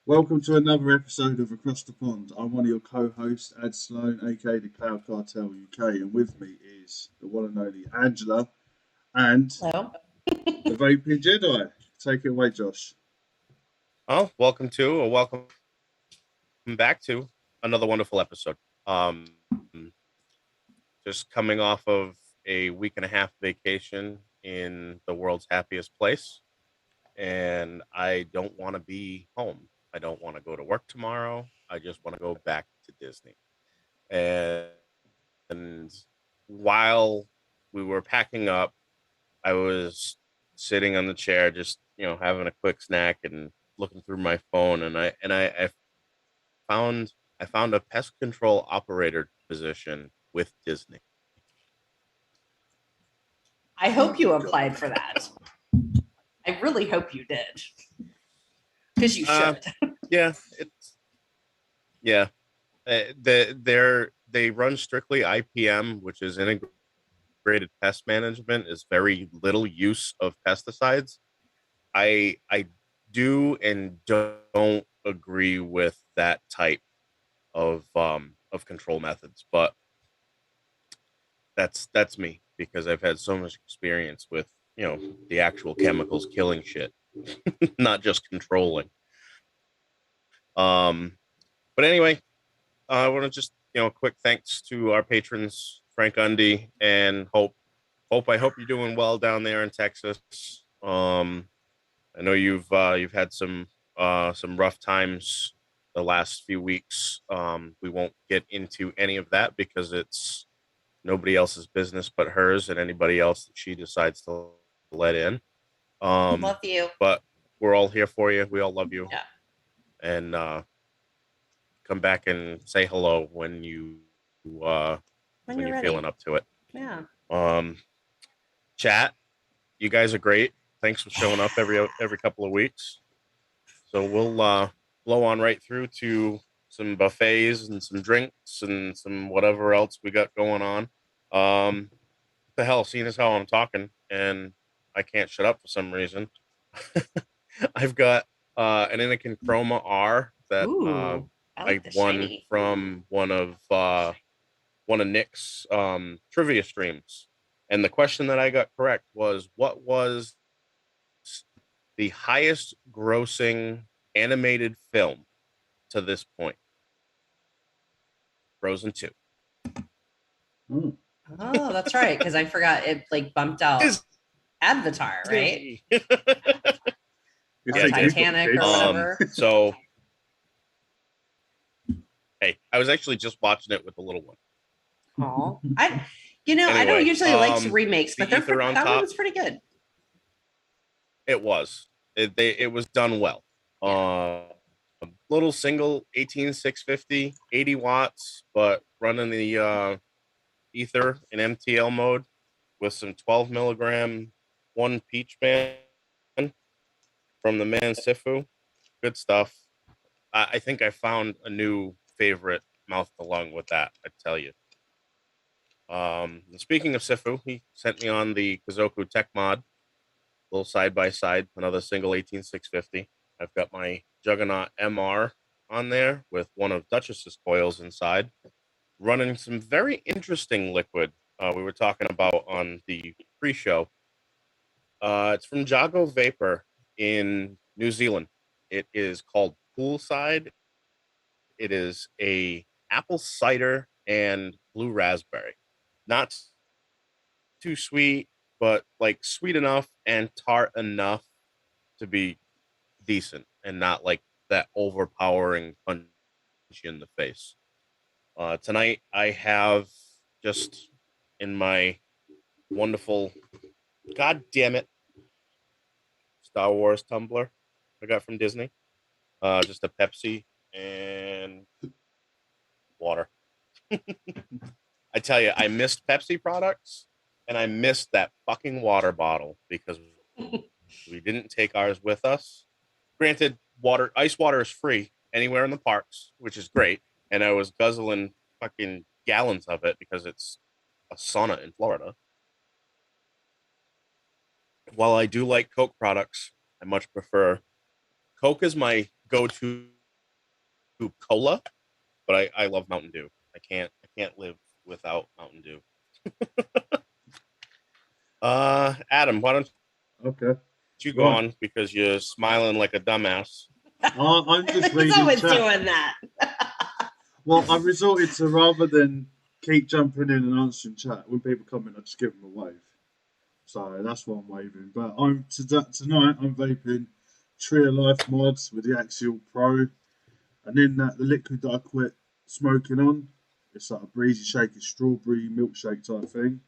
Welcome to another episode of Across the Pond. I'm one of your co-hosts, Ad Sloan, aka the Cloud Cartel UK, and with me is the one and only Angela and Hello. the vaping Jedi. Take it away, Josh. Oh, welcome back to another wonderful episode. Just coming off of a week and a half vacation in the world's happiest place, and I don't want to be home. I don't want to go to work tomorrow. I just want to go back to Disney. And while we were packing up, I was sitting on the chair, just having a quick snack and looking through my phone, and I found a pest control operator position with Disney. I hope you applied for that. I really hope you did. Because you should. Yeah, they run strictly IPM, which is integrated pest management. Is very little use of pesticides. I do and don't agree with that type of control methods, but that's me, because I've had so much experience with the actual chemicals killing shit, not just controlling. But anyway, I want to just quick thanks to our patrons Frank Undy and Hope. I hope you're doing well down there in Texas. I know you've had some rough times the last few weeks. We won't get into any of that because it's nobody else's business but hers and anybody else that she decides to let in. Love you. But we're all here for you. We all love you. Yeah. And come back and say hello when you're feeling up to it. Yeah. Chat, you guys are great. Thanks for showing up every couple of weeks. So we'll blow on right through to some buffets and some drinks and some whatever else we got going on. The hell, seeing as how I'm talking and I can't shut up for some reason. I've got an Anakin Chroma R that I won shiny. from one of Nick's trivia streams. And the question that I got correct was, what was the highest grossing animated film to this point? Frozen 2. Mm. Oh, that's right. Because I forgot it bumped out Avatar, right? Or Titanic or whatever. So, hey, I was actually just watching it with the little one. Oh, I don't usually like remakes, but that one was pretty good. It was. It was done well. Yeah. Little single 18650, 80 watts, but running the ether in MTL mode with some 12 milligram one peach man from the man Sifu. Good stuff. I think I found a new favorite mouth to lung with that, I tell you. Speaking of Sifu, he sent me on the Kazoku Tech Mod, little side by side, another single 18650. I've got my Juggernaut MR on there with one of Duchess's coils inside, running some very interesting liquid we were talking about on the pre-show. It's from Jago Vapor in New Zealand. It is called Poolside. It is a apple cider and blue raspberry. Not too sweet, but like sweet enough and tart enough to be decent and not like that overpowering punch you in the face. Tonight I have just in my wonderful, god damn it, Star Wars tumbler I got from Disney. Just a Pepsi and water. I tell you, I missed Pepsi products and I missed that fucking water bottle because we didn't take ours with us. Granted, ice water is free anywhere in the parks, which is great. And I was guzzling fucking gallons of it because it's a sauna in Florida. While I do like Coke products, I much prefer Coke is my go-to cola, but I love Mountain Dew. I can't live without Mountain Dew. Adam, why don't you go on because you're smiling like a dumbass. I'm just reading. He's always chat. doing that. Well, I resorted to rather than keep jumping in and answering chat when people comment, I just give them a wave. So that's why I'm waving. But tonight I'm vaping Tree of Life mods with the Axial Pro, and in that the liquid that I quit smoking on, it's like a breezy shaky strawberry milkshake type thing.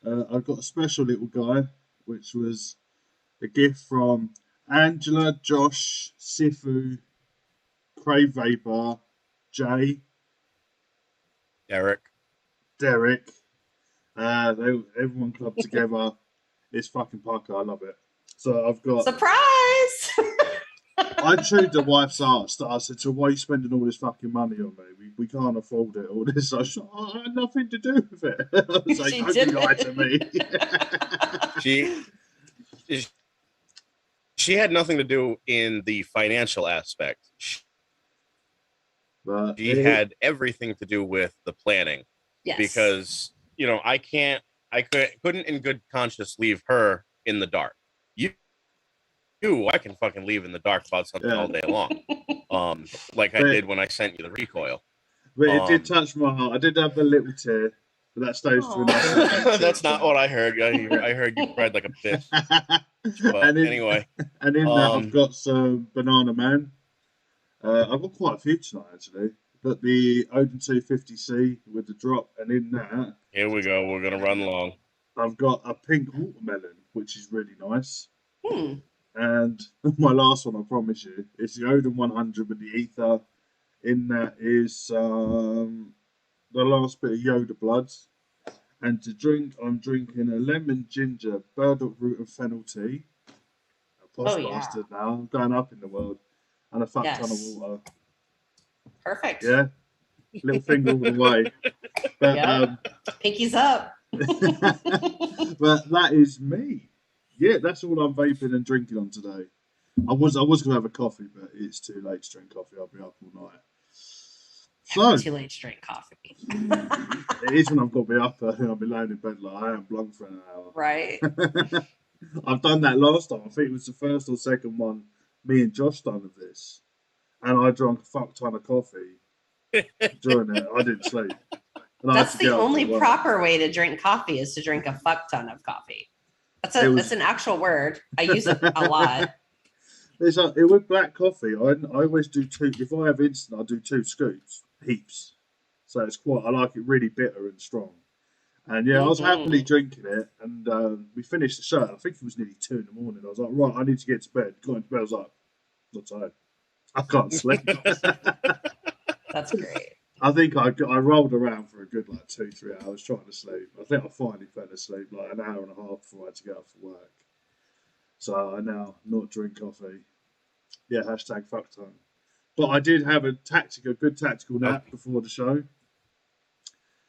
I've got a special little guy, which was a gift from Angela, Josh, Sifu, Crave Vapor, Jay, Derek. Everyone clubbed together. It's fucking Parker. I love it. So I've got surprise. I chewed the wife's ass. I said, "So why are you spending all this fucking money on me? We can't afford it. All this." I had nothing to do with it. I was like, "Don't lie to me." She had nothing to do in the financial aspect. She had everything to do with the planning. Yes. Because, I couldn't in good conscience leave her in the dark. I can fucking leave in the dark about something all day long. Like I did when I sent you the recoil. But it did touch my heart. I did have a little tear, but that stays to another. That's not what I heard. I heard you cried like a bitch. But anyway. And in that, I've got some Banana Man. I've got quite a few tonight, actually. Got the Odin 250C with the drop, and in that... Here we go. We're going to run long. I've got a pink watermelon, which is really nice. And my last one, I promise you, is the Odin 100 with the ether. In that is the last bit of Yoda blood. And to drink, I'm drinking a lemon ginger burdock root and fennel tea. A posh bastard now. I'm going up in the world. And a fuck ton of water. Perfect. Yeah. Little finger all the way. But, pinkies up. But that is me. Yeah, that's all I'm vaping and drinking on today. I was gonna have a coffee, but it's too late to drink coffee. I'll be up all night. So too late to drink coffee. It is when I've got to be up. I'll be laying in bed like I am blank for an hour. Right. I've done that last time. I think it was the first or second one me and Josh done of this, and I drank a fuck ton of coffee during it. I didn't sleep. That's the only proper way to drink coffee is to drink a fuck ton of coffee. That's an actual word. I use it a lot. With black coffee, I always do two. If I have instant, I do 2 scoops, heaps. So it's I like it really bitter and strong. And I was happily drinking it, and we finished the show. I think it was nearly 2 in the morning. I was like, right, I need to get to bed. Got into bed, I was like, not tired. I can't sleep. That's great. I think I rolled around for a good 2-3 hours trying to sleep. I think I finally fell asleep like an hour and a half before I had to get up for work. So I now not drink coffee. Yeah, hashtag fuck time. But I did have a good tactical nap before the show,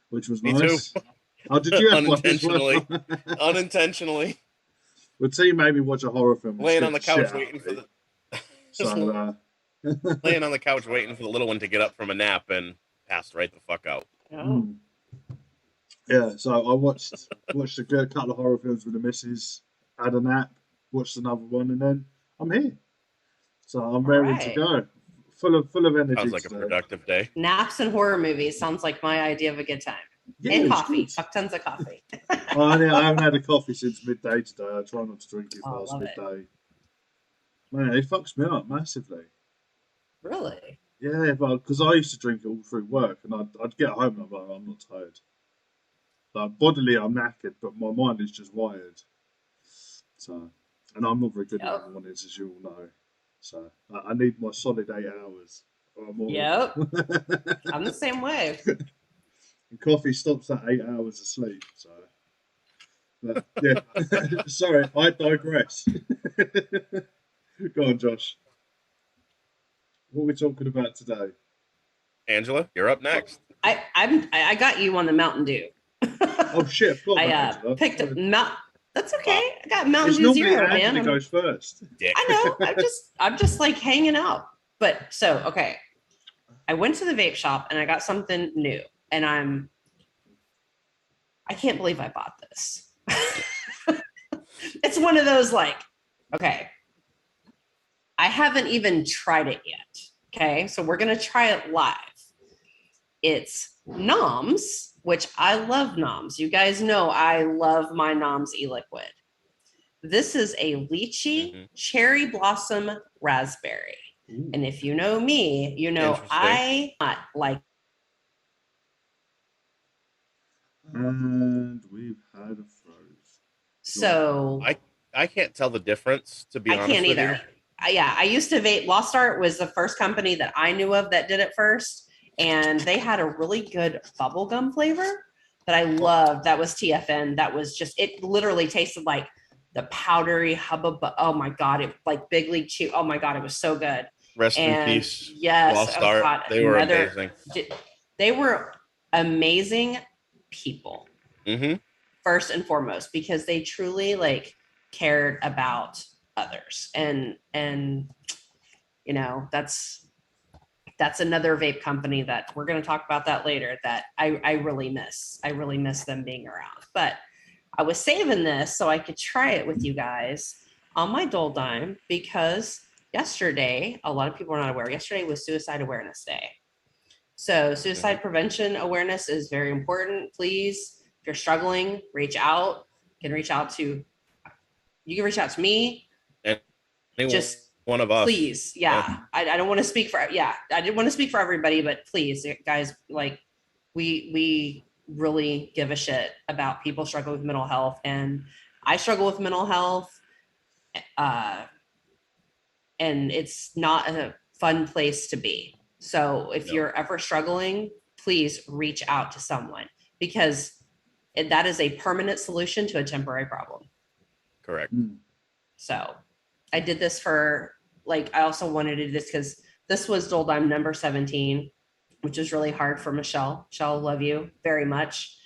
which was nice. Me too. Oh, did you have unintentionally? One as well? Unintentionally. Well, T made me watch a horror film. Laying on the couch waiting for the. Laying on the couch waiting for the little one to get up from a nap and passed right the fuck out. Oh. Yeah, so I watched a good couple of horror films with the missus, had a nap, watched another one, and then I'm here. So I'm ready to go. Full of energy. Sounds like a productive day. Naps and horror movies sounds like my idea of a good time. Yeah, and it was coffee. good. Fuck tons of coffee. I haven't had a coffee since midday today. I try not to drink it past Love it. midday. Man, it fucks me up massively. Really? Yeah, but because I used to drink it all through work, and I'd get home and I'm like, I'm not tired. Like bodily, I'm knackered, but my mind is just wired. So, and I'm not very good in Yep. the mornings, as you all know. So, I need my solid 8 hours or more. Yep. I'm the same way. And coffee stops that 8 hours of sleep. So, but yeah. Sorry, I digress. Go on, Josh. What are we talking about today? Angela, you're up next. I got you on the Mountain Dew. Oh shit! I forgot about I Angela. picked up Mount. That's okay. Wow. I got Mountain It's Dew normally Zero, Angela man. goes first. Dick. I know. I'm just like hanging out. But so okay, I went to the vape shop and I got something new, and I can't believe I bought this. It's one of those like, okay, I haven't even tried it yet. Okay, so we're gonna try it live. It's Noms, which I love Noms. You guys know I love my Noms e-liquid. This is a lychee cherry blossom raspberry. Ooh. And if you know me, you know I not like. And we've had a froze. So I can't tell the difference, to be honest can't with either. you. I used to vape. Lost Art was the first company that I knew of that did it first. And they had a really good bubblegum flavor that I loved. That was TFN. That was just, it literally tasted like the powdery hubbub. Oh my God. It like Big League Chew. Oh my God. It was so good. Rest in peace. Yes. Lost Art. God, they were amazing. They were amazing people. Mm-hmm. First and foremost, because they truly like cared about others. And you know, that's another vape company that we're going to talk about that later that I really miss. I really miss them being around. But I was saving this so I could try it with you guys on my Dole Dime because yesterday, a lot of people are not aware, yesterday was Suicide Awareness Day. So suicide prevention awareness is very important. Please, if you're struggling, reach out. You can reach out to me. And just one of us. Please. Yeah. I don't want to speak for, I didn't want to speak for everybody, but please guys, like we really give a shit about people struggling with mental health. And I struggle with mental health. And it's not a fun place to be. So if you're ever struggling, please reach out to someone because that is a permanent solution to a temporary problem. Correct. So I did this for I also wanted to do this because this was Dole Dime number 17, which is really hard for Michelle. Michelle, love you very much.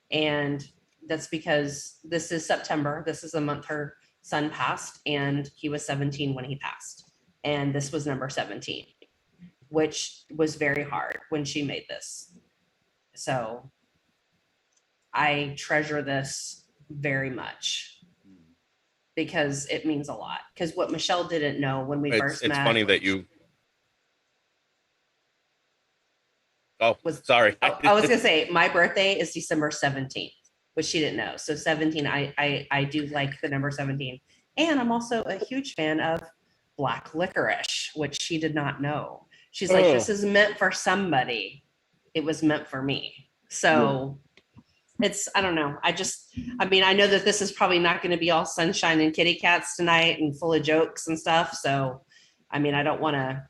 And that's because this is September. This is the month her son passed and he was 17 when he passed. And this was number 17, which was very hard when she made this. So I treasure this very much because it means a lot. Because what Michelle didn't know when we first met. It's funny that you. Oh, sorry. I was going to say my birthday is December 17th, which she didn't know. So 17, I do like the number 17. And I'm also a huge fan of black licorice, which she did not know. She's like, this is meant for somebody. It was meant for me. So it's, I don't know. I know that this is probably not going to be all sunshine and kitty cats tonight and full of jokes and stuff. So, I don't want to,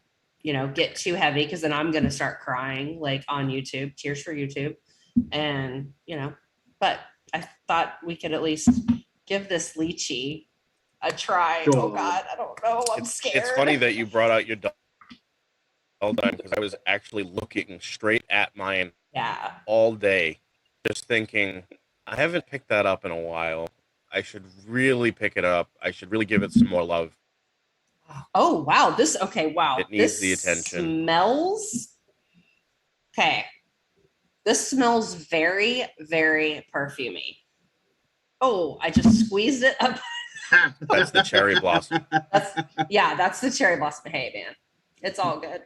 get too heavy because then I'm going to start crying on YouTube, tears for YouTube. And, but I thought we could at least give this lychee a try. Sure. Oh God, I don't know. I'm scared. It's funny that you brought out your Dole Dime because I was actually looking straight at mine all day, just thinking, I haven't picked that up in a while. I should really pick it up. I should really give it some more love. Oh, wow. Wow. It needs the attention. This smells very, very perfumey. Oh, I just squeezed it up. That's the cherry blossom. That's the cherry blossom. Hey, man. It's all good.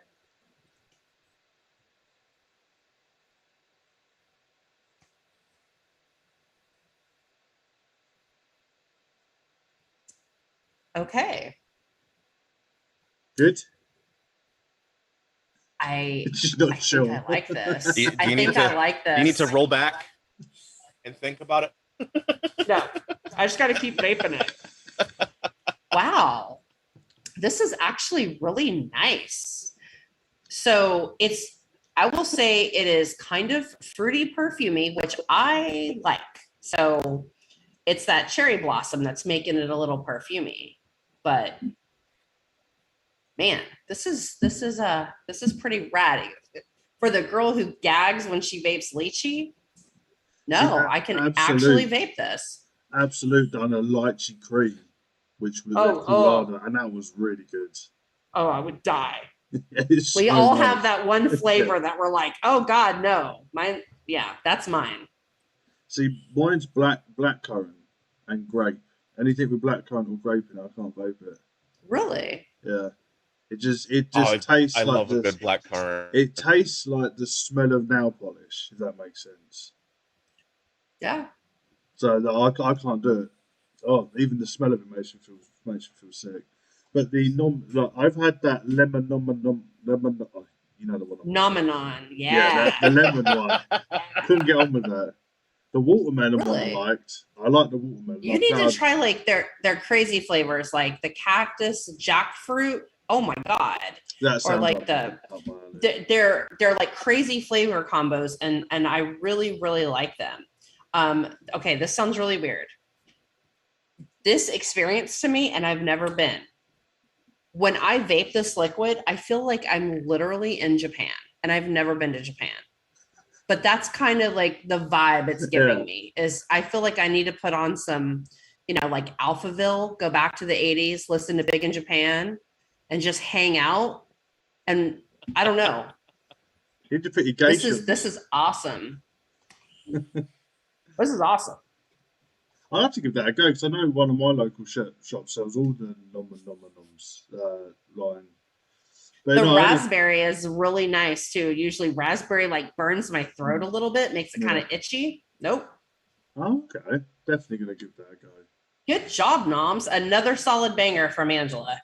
Okay. Good. I She's not think sure. I like this. Do you I need think I to- like this. You need to roll back and think about it. No, I just got to keep vaping it. Wow. This is actually really nice. So I will say it is kind of fruity perfumey, which I like. So it's that cherry blossom that's making it a little perfumey. But man, this is pretty ratty. For the girl who gags when she vapes lychee, no, I can actually vape this. Absolute done a lychee cream, which was their colada, and that was really good. Oh, I would die. It's We so all nice. have that one flavor that we're like, oh God, no. Mine, yeah, that's mine. See, mine's blackcurrant and grape. Anything with blackcurrant or grape in it, I can't vape it. Really? Yeah, it just tastes I like love a this. good black currant. It tastes like the smell of nail polish, if that makes sense. Yeah. So I can't do it. Oh, even the smell of it makes me feel sick. But I've had that lemon. Oh, you know the one. Nomenon. Yeah, Yeah. the lemon one. Couldn't get on with that. The watermelon one I Really? liked. I like the watermelon. You need to try like their crazy flavors, like the cactus jackfruit. Oh my God. That Or sounds like they're like crazy flavor combos, and I really, really like them. Okay, this sounds really weird. This experience to me, and I've never been. When I vape this liquid, I feel like I'm literally in Japan, and I've never been to Japan. But that's kind of like the vibe it's giving me. Is I feel like I need to put on some, like Alphaville, go back to the 80s, listen to Big in Japan, and just hang out. And I don't know. You need to put your geisha. This is awesome. This is awesome. I'll have to give that a go because I know one of my local shops sells all the noms line. But The raspberry is really nice too. Usually raspberry like burns my throat a little bit, makes it kind of itchy. Nope. Okay, definitely gonna give that a go. Good job, Noms. Another solid banger from Angela.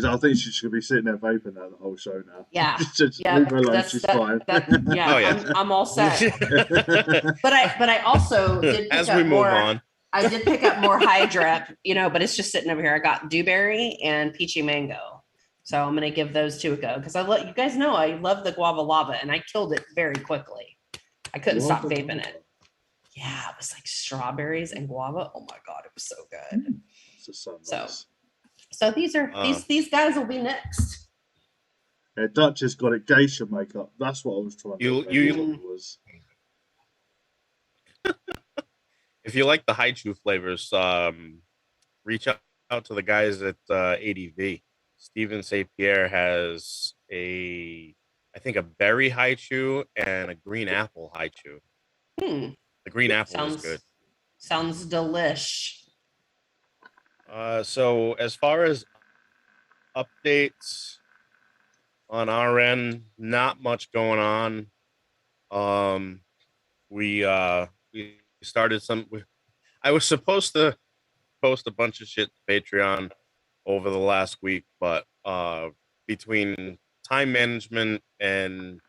I think she should be sitting there vaping that the whole show now. Yeah. Just leave her alone. She's fine. Yeah, Oh, yeah. I'm all set. But I also did pick As up we move more. on. I did pick up more high drip, but it's just sitting over here. I got dewberry and peachy mango. So I'm gonna give those two a go because you guys know I love the guava lava and I killed it very quickly. I couldn't stop vaping it. Yeah, it was like strawberries and guava. Oh my God, it was so good. So these are these guys will be next. Yeah, Dutch has got it geisha makeup. That's what I was trying to you was. If you like the haichu flavors, reach out to the guys at ADV. Steven St. Pierre has I think a berry haichu and a green apple haichu. The green apple is good. Sounds delish. So as far as updates on our end, not much going on. We started I was supposed to post a bunch of shit to Patreon over the last week, but between time management and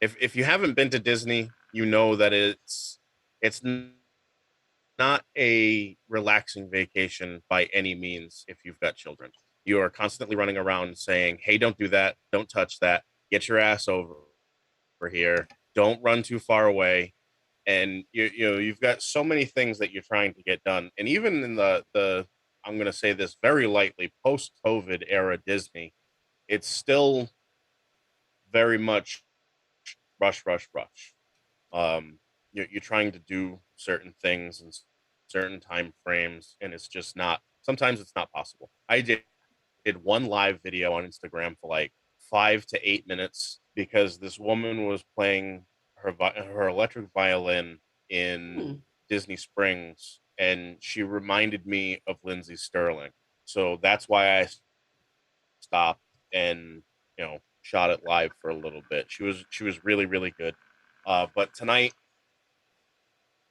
if you haven't been to Disney, you know that it's not a relaxing vacation by any means if you've got children. You are constantly running around saying, hey, don't do that, don't touch that, get your ass over here, don't run too far away. And you've got so many things that you're trying to get done. And even in the I'm going to say this very lightly, post-COVID era Disney, it's still very much rush. You're trying to do certain things in certain time frames, and it's just not. Sometimes it's not possible. I did one live video on Instagram for like 5 to 8 minutes because this woman was playing her electric violin in Disney Springs, and she reminded me of Lindsay Sterling. So that's why I stopped and shot it live for a little bit. She was really, really good. But tonight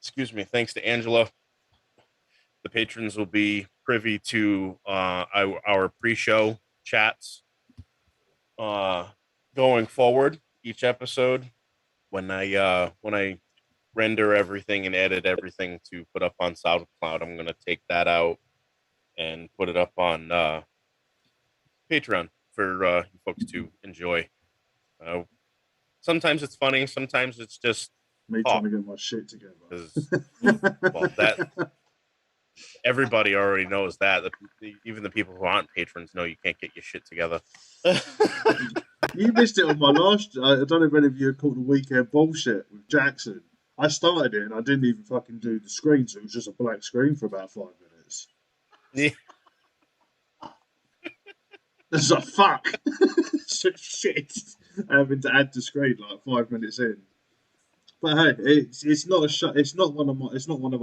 excuse me, thanks to Angela, the patrons will be privy to our pre-show chats going forward each episode. When I render everything and edit everything to put up on SoundCloud, I'm gonna take that out and put it up on Patreon for you folks to enjoy. Uh, Sometimes it's funny, sometimes it's just Me trying to get my shit together. because well, that everybody already knows that. Even the people who aren't patrons know you can't get your shit together. You missed it on my last. I don't know if any of you caught the weekend bullshit with Jackson. I started it and I didn't even fucking do the screen, so it was just a black screen for about 5 minutes. Yeah. It's like fuck. Shit. Having to add the screen like 5 minutes in. But hey, it's not a show. It's not one of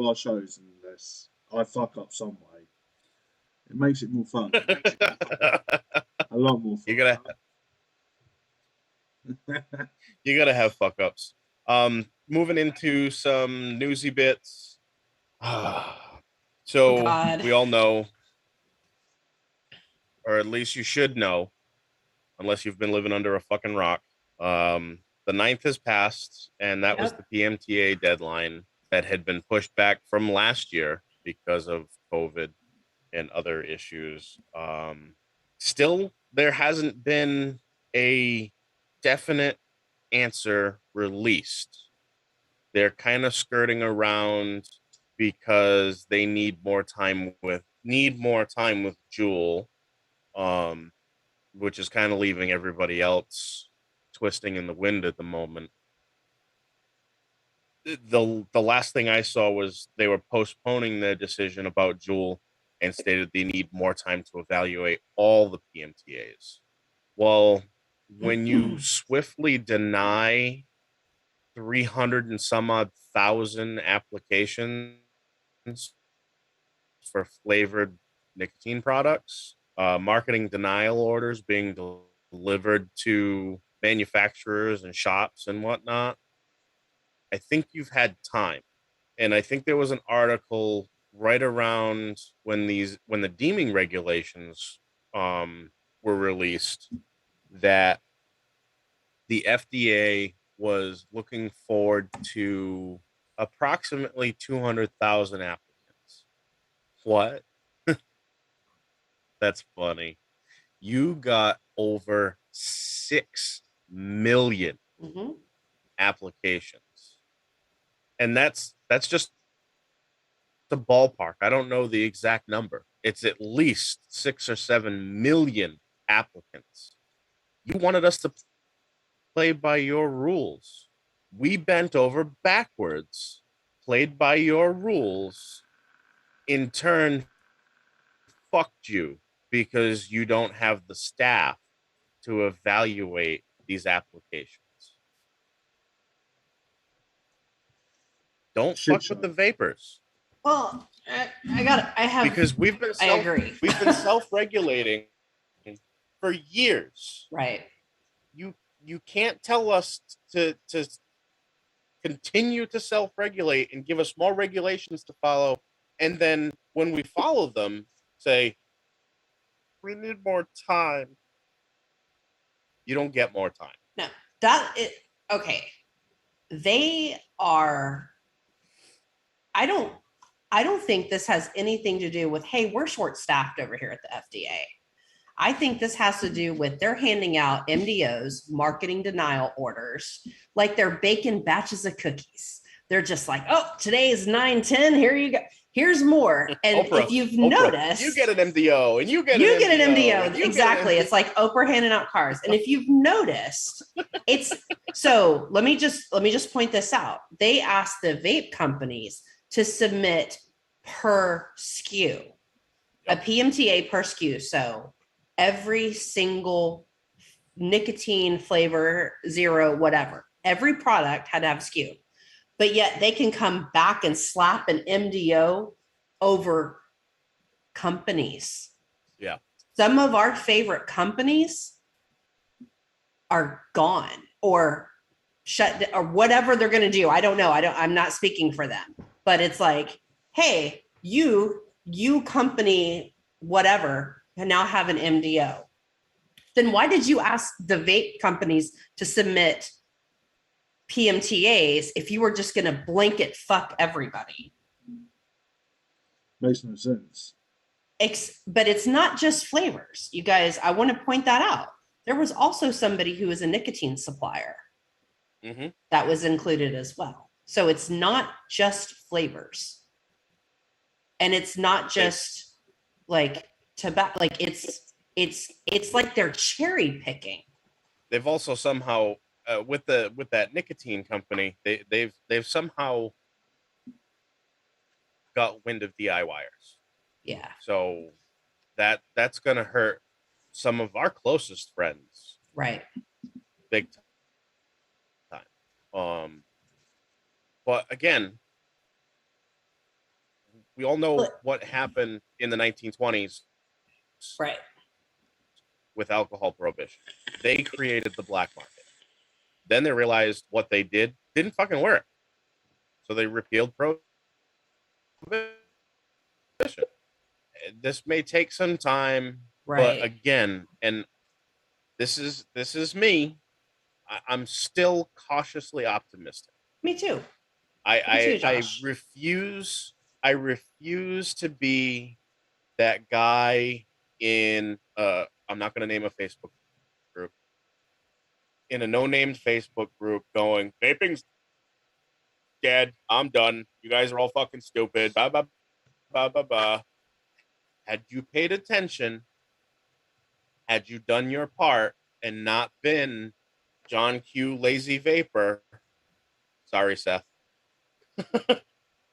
our shows unless I fuck up some way. It makes it more fun. A lot more fun. You gotta have fuck ups. Moving into some newsy bits. So God. we all know, or at least you should know, unless you've been living under a fucking rock. The 9th has passed, and that was the PMTA deadline that had been pushed back from last year because of COVID and other issues. Still, there hasn't been a definite answer released. They're kind of skirting around because they need more time with Juul, which is kind of leaving everybody else twisting in the wind at the moment. The last thing I saw was they were postponing their decision about Juul and stated they need more time to evaluate all the PMTAs. Well, when you swiftly deny 300 and some odd thousand applications for flavored nicotine products, marketing denial orders being delivered to manufacturers and shops and whatnot, I think you've had time. And I think there was an article right around when the deeming regulations were released that the FDA was looking forward to approximately 200,000 applicants. What? That's funny. You got over 6 million applications. And that's just the ballpark. I don't know the exact number. It's at least 6 or 7 million applicants. You wanted us to play by your rules. We bent over backwards, played by your rules, in turn fucked you because you don't have the staff to evaluate these applications. Don't fuck with the vapors. Well, I have because we've been self-regulating for years. Right. You can't tell us to continue to self-regulate and give us more regulations to follow, and then when we follow them, say we need more time. You don't get more time. No, okay. They are. I don't think this has anything to do with, hey, we're short-staffed over here at the FDA. I think this has to do with they're handing out MDOs, marketing denial orders, like they're baking batches of cookies. They're just like, oh, today is 9/10. Here you go. Here's more. And if you've noticed, you get an MDO and you get an MDO. Exactly. It's like Oprah handing out cars. And if you've noticed, it's so let me just point this out. They asked the vape companies to submit per SKU, a PMTA per SKU. So every single nicotine flavor, zero, whatever, every product had to have SKU. But yet they can come back and slap an MDO over companies. Yeah. Some of our favorite companies are gone, or shut or whatever they're going to do. I don't know. I'm not speaking for them, but it's like, hey, you company, whatever, can now have an MDO. Then why did you ask the vape companies to submit PMTAs if you were just going to blanket fuck everybody? Makes no sense. But it's not just flavors, you guys. I want to point that out. There was also somebody who was a nicotine supplier that was included as well. So it's not just flavors, and it's not just like tobacco. Like it's like they're cherry picking. They've also somehow with that nicotine company, they've somehow got wind of DIYers. Yeah. So that's gonna hurt some of our closest friends. Right. Big time. But again, we all know what happened in the 1920s. Right. With alcohol prohibition. They created the black market. Then they realized what they did didn't fucking work. So they repealed prohibition. This may take some time, right. But again, and this is me, I'm still cautiously optimistic. Me too. I refuse to be that guy in I'm not going to name a Facebook group, in a no-named Facebook group going, vaping's dead, I'm done, you guys are all fucking stupid, blah blah blah blah blah. Had you paid attention, had you done your part and not been John Q lazy vapor, sorry Seth,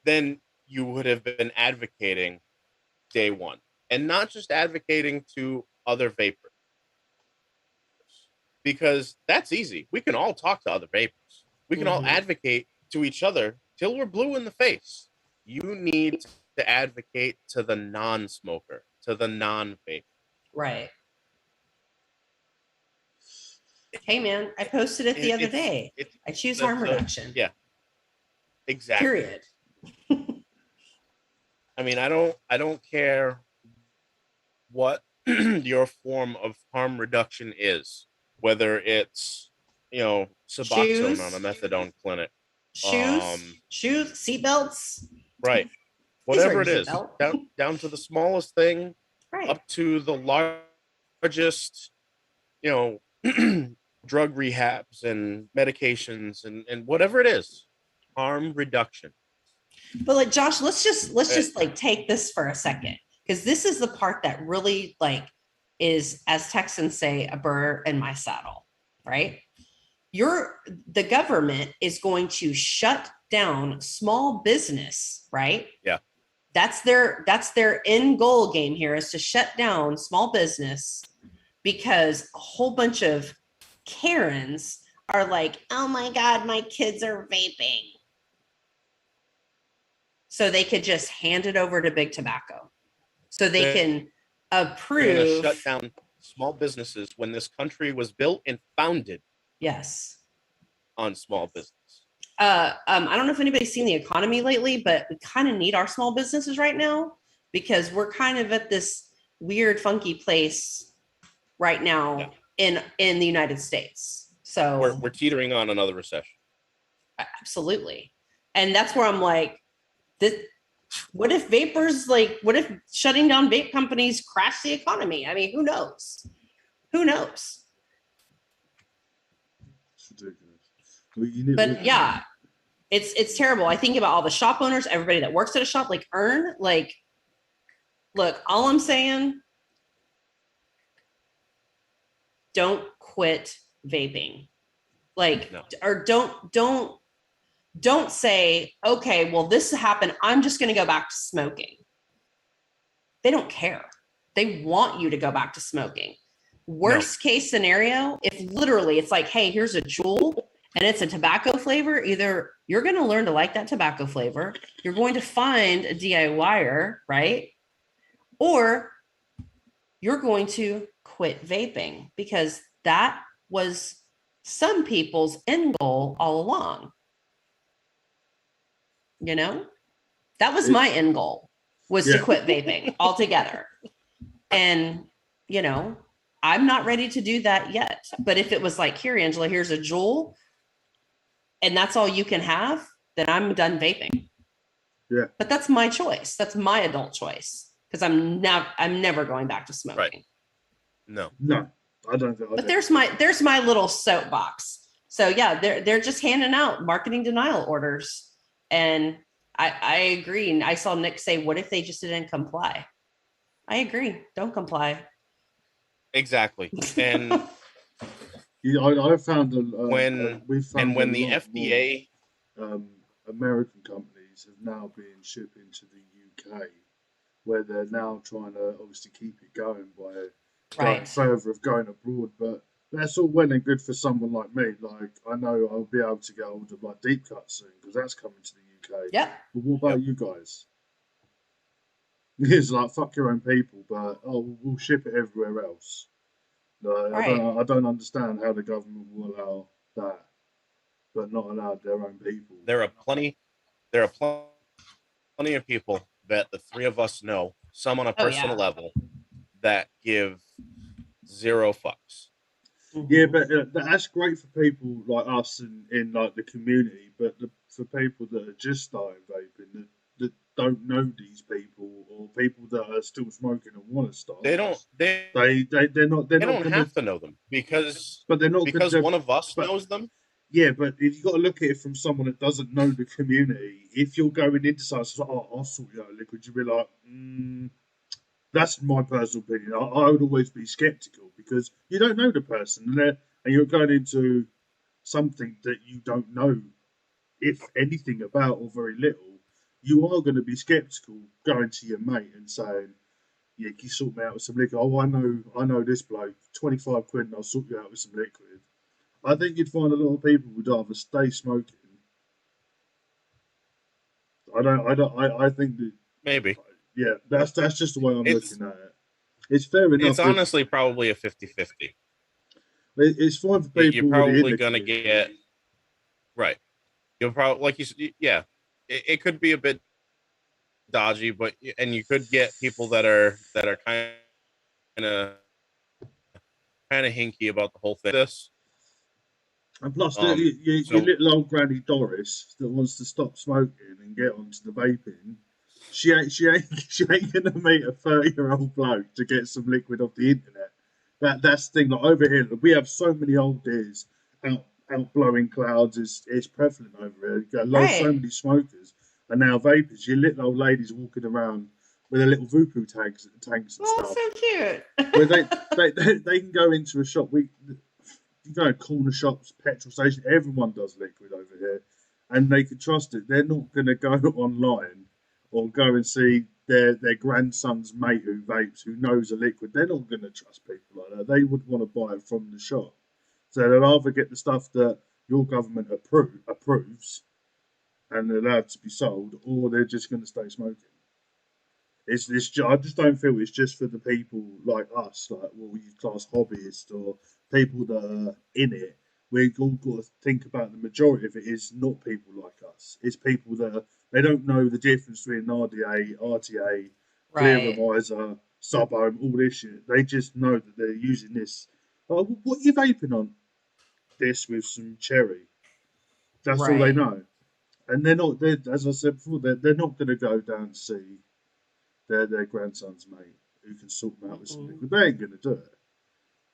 then you would have been advocating day one, and not just advocating to other vapors, because that's easy. We can all talk to other vapors. We can all advocate to each other till we're blue in the face. You need to advocate to the non-smoker, to the non-vape. Right. Hey man, I posted it the other day. I choose harm reduction. Yeah. Exactly. Period. I mean, I don't care what your form of harm reduction is, whether it's, Suboxone on a methadone clinic, shoes, seatbelts, right? Whatever it is, down to the smallest thing, right, up to the largest, drug rehabs and medications and whatever it is, harm reduction. But like Josh, let's just like take this for a second, because this is the part that really like is, as Texans say, a burr in my saddle, right? The government is going to shut down small business, right? Yeah. That's their end goal game here, is to shut down small business, because a whole bunch of Karens are like, oh my God, my kids are vaping. So they could just hand it over to big tobacco. So they can approve. They're going to shut down small businesses when this country was built and founded. Yes. On small business. I don't know if anybody's seen The Economy lately, but we kind of need our small businesses right now, because we're kind of at this weird, funky place right now in the United States. So we're teetering on another recession. Absolutely. And that's where I'm like, what if shutting down vape companies crash the economy? I mean, who knows? It's ridiculous. But yeah, it's terrible. I think about all the shop owners, everybody that works at a shop, like look, all I'm saying, don't quit vaping. Or don't say, okay, well, this happened, I'm just going to go back to smoking. They don't care. They want you to go back to smoking. Worst case scenario, if literally it's like, hey, here's a Juul and it's a tobacco flavor, either you're going to learn to like that tobacco flavor, you're going to find a DIYer, right? Or you're going to quit vaping, because that was some people's end goal all along. You know, that was my end goal, was to quit vaping altogether. And, you know, I'm not ready to do that yet. But if it was like, here, Angela, here's a jewel, and that's all you can have, then I'm done vaping. Yeah. But that's my choice. That's my adult choice. Because I'm never going back to smoking. Right. No, I don't think. But there's my little soapbox. So yeah, they're just handing out marketing denial orders, and I agree. And I saw Nick say, "What if they just didn't comply?" I agree. Don't comply. exactly. And I found when the FDA, American companies have now been shipping to the UK, where they're now trying to obviously keep it going by going further of going abroad. But that's all well and good for someone like me. Like, I know I'll be able to get hold of like deep cut soon because that's coming to the UK. Yep. But what about you guys? It's like, fuck your own people, but we'll ship it everywhere else. No, I don't understand how the government will allow that, but not allow their own people. there are plenty of people that the three of us know, some on a personal level, that give zero fucks. Yeah, but that's great for people like us in like the community, but for people that are just starting vaping, that don't know these people, or people that are still smoking and want to start, They're not gonna have to know them because gonna, one of us knows them. Yeah, but if you've got to look at it from someone that doesn't know the community, if you're going into something like, oh, I'll sort you out liquid, you'd be like, that's my personal opinion. I would always be skeptical because you don't know the person, and you're going into something that you don't know, if anything, about or very little. You are going to be skeptical going to your mate and saying, yeah, can you sort me out with some liquid? Oh, I know this bloke, 25 quid, and I'll sort you out with some liquid. I think you'd find a lot of people would rather stay smoking. I think that maybe. Yeah, that's just the way I'm looking at it. It's fair enough. It's honestly probably a 50-50. It's fine for people. You're probably going to get right. You'll probably, like you said, yeah. It could be a bit dodgy, but you could get people that are kind of hinky about the whole thing. And plus, your little old granny Doris that wants to stop smoking and get onto the vaping, she ain't gonna meet a 30-year-old bloke to get some liquid off the internet. That's the thing. Like, over here, we have so many old dears out blowing clouds. It's prevalent over here. You got so many smokers, and now vapors. Your little old ladies walking around with their little Vupu tanks and stuff. So cute. Where they can go into a shop. You go to corner shops, petrol station, everyone does liquid over here, and they can trust it. They're not going to go online or go and see their grandson's mate who vapes, who knows a liquid. They're not going to trust people like that. They would want to buy it from the shop. So they'll either get the stuff that your government approves and allowed to be sold, or they're just going to stay smoking. I just don't feel it's just for the people like us, like what we class hobbyists or people that are in it. We've all got to think about the majority of it is not people like us. It's people that they don't know the difference between RDA, RTA, clear sub-ohm, all this shit. They just know that they're using this. Oh, what are you vaping on? This with some cherry. That's all they know. And they're not, as I said before, they're not going to go down to see their grandson's mate who can sort them out with some liquid. They ain't going to do it.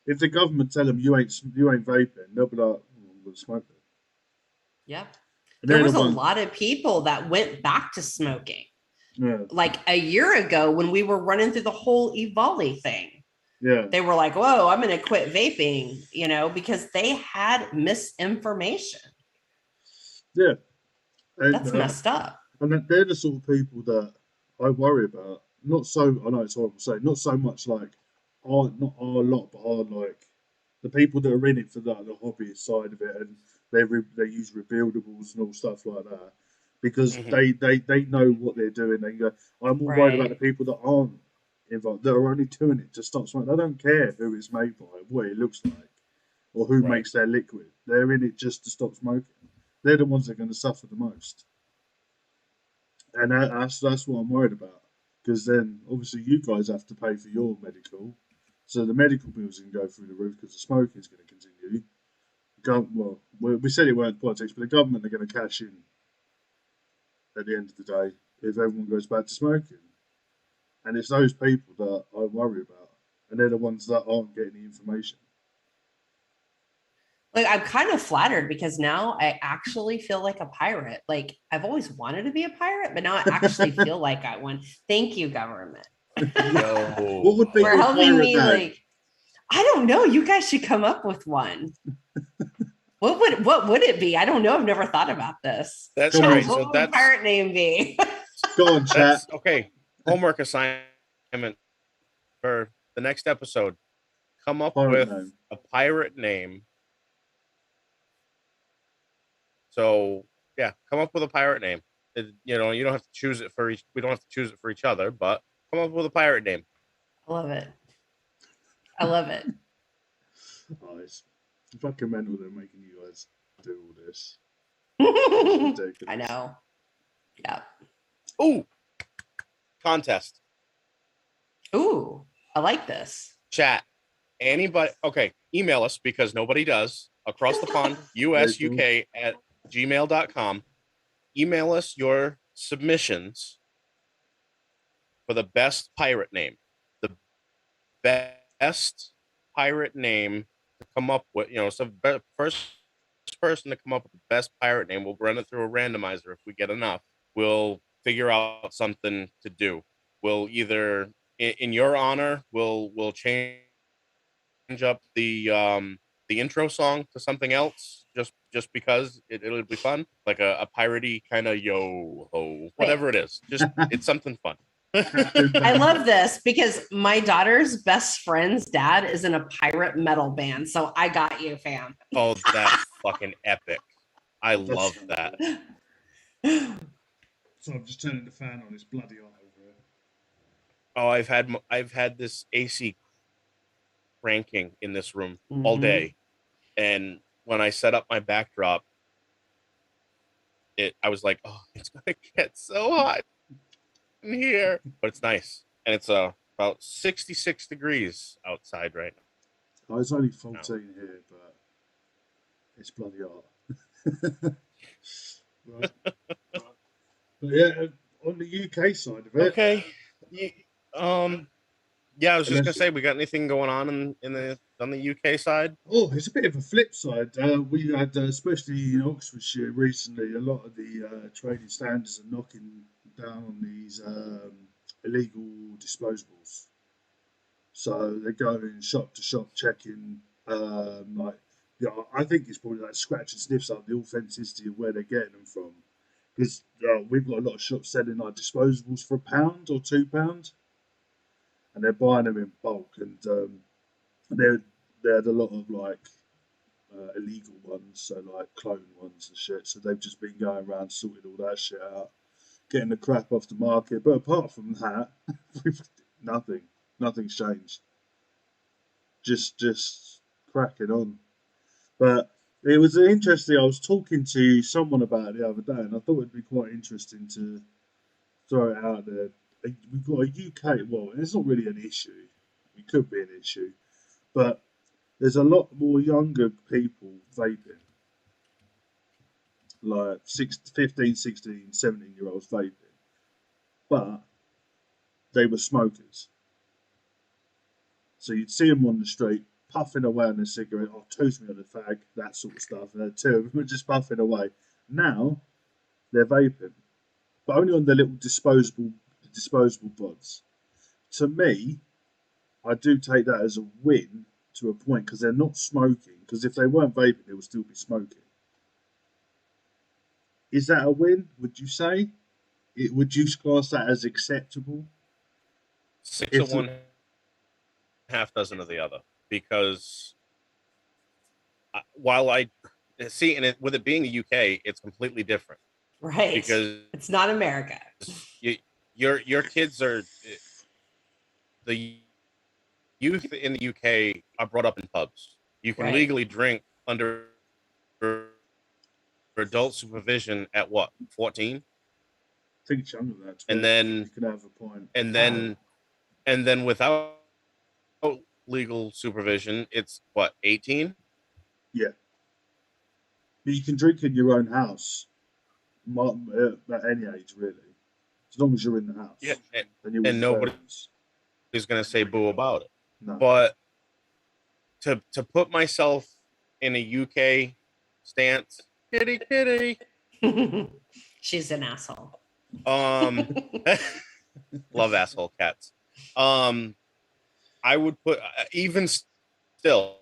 If the government tell them you ain't vaping, they'll be like, I'm going to smoke it. Yeah. There was a lot of people that went back to smoking. Yeah. Like a year ago when we were running through the whole EVOLI thing. Yeah. They were like, whoa, I'm going to quit vaping, because they had misinformation. Yeah. And, that's messed up. And they're the sort of people that I worry about. I know it's horrible to say, not so much like not our lot, but are like the people that are in it for the hobbyist side of it, and they use rebuildables and all stuff like that because they know what they're doing. They go, I'm more worried about the people that aren't involved, that are only doing it to stop smoking. They don't care who it's made by, what it looks like, or who Right. makes their liquid. They're in it just to stop smoking. They're the ones that are going to suffer the most. And that's what I'm worried about. Because then, obviously, you guys have to pay for your medical. So the medical bills can go through the roof because the smoking is going to continue. Well, we said it weren't politics, but the government are going to cash in at the end of the day if everyone goes back to smoking. And it's those people that I worry about. And they're the ones that aren't getting the information. Like, I'm kind of flattered because now I actually feel like a pirate. Like, I've always wanted to be a pirate, but now I actually feel like I won. Thank you, government. What would be For your helping pirate me, name? like, I don't know. You guys should come up with one. What would it be? I don't know. I've never thought about this. That's Come all on. right. What So would my that's pirate name be? Go on, chat. that's okay. Homework assignment for the next episode. Come up Pirate with name. a pirate name. So yeah, come up with a pirate name. You know, you don't have to choose it for each. We don't have to choose it for each other, but come up with a pirate name. I love it. I love it. Oh, it's fucking mental they're making you guys do all this. Ridiculous. I know. Yeah. Ooh, contest. Ooh, I like this. Chat. Anybody? Okay, email us because nobody does. Across the pond, USUK at gmail.com. Email us your submissions for the best pirate name. The best pirate name to come up with, you know, so first person to come up with the best pirate name, we'll run it through a randomizer. If we get enough, we'll figure out something to do. We'll either, in your honor, we'll change up the intro song to something else just because it'll be fun, like a piratey kind of yo ho, whatever it is. Just it's something fun. I love this because my daughter's best friend's dad is in a pirate metal band. So I got you, fam. Oh, that's fucking epic. I love that. So I'm just turning the fan on. It's bloody hot over here. Oh, I've had this AC cranking in this room all day, and when I set up my backdrop, I was like, oh, it's gonna get so hot in here, but it's nice, and it's about 66 degrees outside right now. Oh, it's only 14 here, but it's bloody hot. Right. But yeah, on the UK side of it. Okay. Yeah, I was just gonna Unless- say, we got anything going on on the UK side? Oh, it's a bit of a flip side. We had, especially in Oxfordshire recently, a lot of the trading standards are knocking down on these illegal disposables. So they're going shop to shop checking, like, yeah, I think it's probably like scratch and sniffs up the authenticity of where they're getting them from. Because we've got a lot of shops selling like disposables for £1 or £2, and they're buying them in bulk, and they had a lot of like illegal ones, so like clone ones and shit. So they've just been going around sorting all that shit out, getting the crap off the market. But apart from that, nothing's changed. Just cracking on. But it was interesting. I was talking to someone about it the other day, and I thought it'd be quite interesting to throw it out there. We've got a UK. Well, it's not really an issue. It could be an issue, but there's a lot more younger people vaping, like 15, 16, 17-year-olds vaping, but they were smokers. So you'd see them on the street puffing away on their cigarette, or toast me on the fag, that sort of stuff. And the two of them were just puffing away. Now they're vaping, but only on the little disposable buds. To me, I do take that as a win to a point because they're not smoking. Because if they weren't vaping, they would still be smoking. Is that a win? Would you say? Would you class that as acceptable? 6 of one, half dozen of the other. Because while I see, and with it being the UK, it's completely different. Right. Because it's not America. Your kids are, the youth in the UK are brought up in pubs. You can Right. legally drink under adult supervision at what, 14? I think it's younger than that. 12. And then You can have a pint. and then without legal supervision, it's what, 18? Yeah, but you can drink in your own house at any age, really, as long as you're in the house. Yeah, and you're with and your nobody's parents. going to say boo about it. No. But to put myself in a UK stance, kitty kitty, She's an asshole. love asshole cats. I would put even still,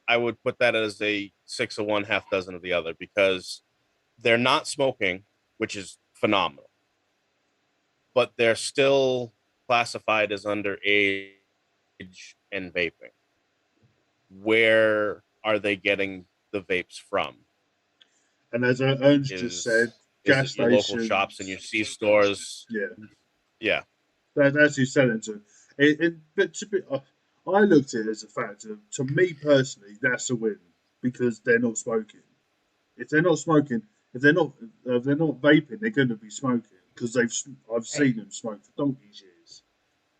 I would put that as a 6 of one, half dozen of the other, because they're not smoking, which is phenomenal, but they're still classified as underage and vaping. Where are they getting the vapes from? And as Ernst just said, Is gas it your local stations, shops and your C stores? Yeah. As you said it to. But to be, I looked at it as a factor. To me personally, that's a win because they're not smoking. If they're not smoking, if they're not vaping, they're going to be smoking because I've seen them smoke for donkey's years.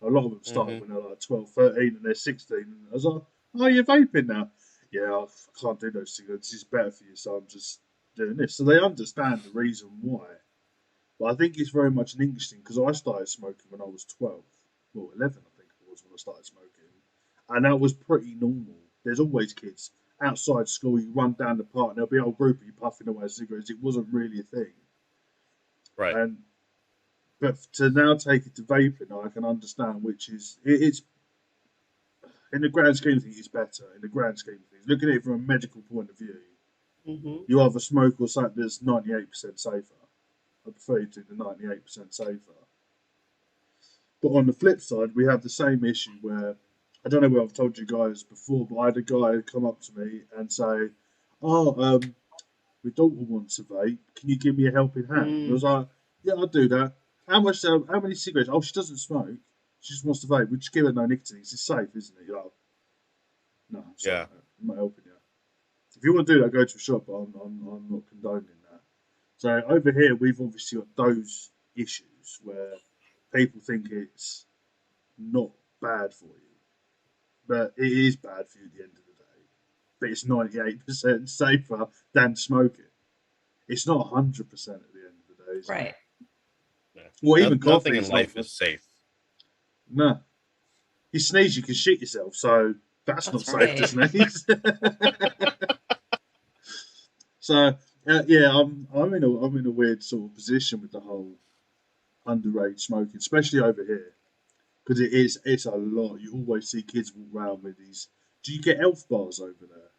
A lot of them started when they're like 12, 13 and they're 16. And I was like, oh, you're vaping now? Yeah, I can't do those cigarettes. It's better for you, so I'm just doing this. So they understand the reason why. But I think it's very much an interesting because I started smoking when I was 12. Well, 11, I think it was when I started smoking. And that was pretty normal. There's always kids outside school, you run down the park, and there'll be a whole group of you puffing away cigarettes. It wasn't really a thing. Right. But to now take it to vaping, I can understand, it's in the grand scheme of things, it's better. In the grand scheme of things, looking at it from a medical point of view, you either smoke or something that's 98% safer. I prefer you to the 98% safer. But on the flip side, we have the same issue where I don't know whether I've told you guys before, but I had a guy come up to me and say, "Oh, my daughter wants a vape. Can you give me a helping hand?" And I was like, "Yeah, I'll do that. How much? How many cigarettes? Oh, she doesn't smoke. She just wants to vape. We just give her no nicotine. It's safe, isn't it?" You're like, no, I'm sorry, Yeah. I'm not helping you. If you want to do that, go to a shop. But I'm not condoning that. So over here, we've obviously got those issues where people think it's not bad for you, but it is bad for you at the end of the day. But it's 98% safer than smoking. It's not 100% at the end of the day, is it? Right. Yeah. Well, even coffee nothing in life is safe. No. You sneeze, you can shit yourself, so that's not right. safe to sneeze. So yeah, I'm in a weird sort of position with the whole underage smoking, especially over here, because it's a lot. You always see kids walk around with these. Do you get elf bars over there?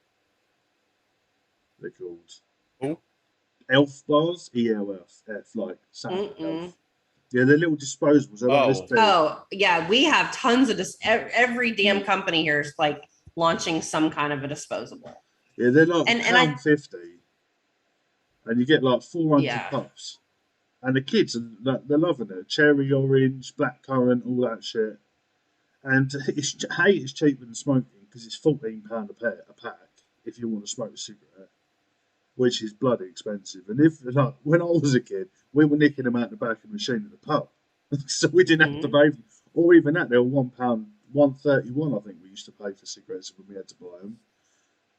They're called Who? elf bars, ELF, like Santa elf. Yeah, they're little disposables. They're like this big. Oh, yeah. We have tons of every damn company here is like launching some kind of a disposable. Yeah, they're like £1.50, and you get like 400 puffs. And the kids they're loving it. Cherry, orange, blackcurrant, all that shit. And it's cheaper than smoking because it's £14 a pack if you want to smoke a cigarette, which is bloody expensive. And if like when I was a kid, we were nicking them out the back of the machine at the pub, so we didn't have to pay. Or even that, they were £1, £1.31. I think we used to pay for cigarettes when we had to buy them.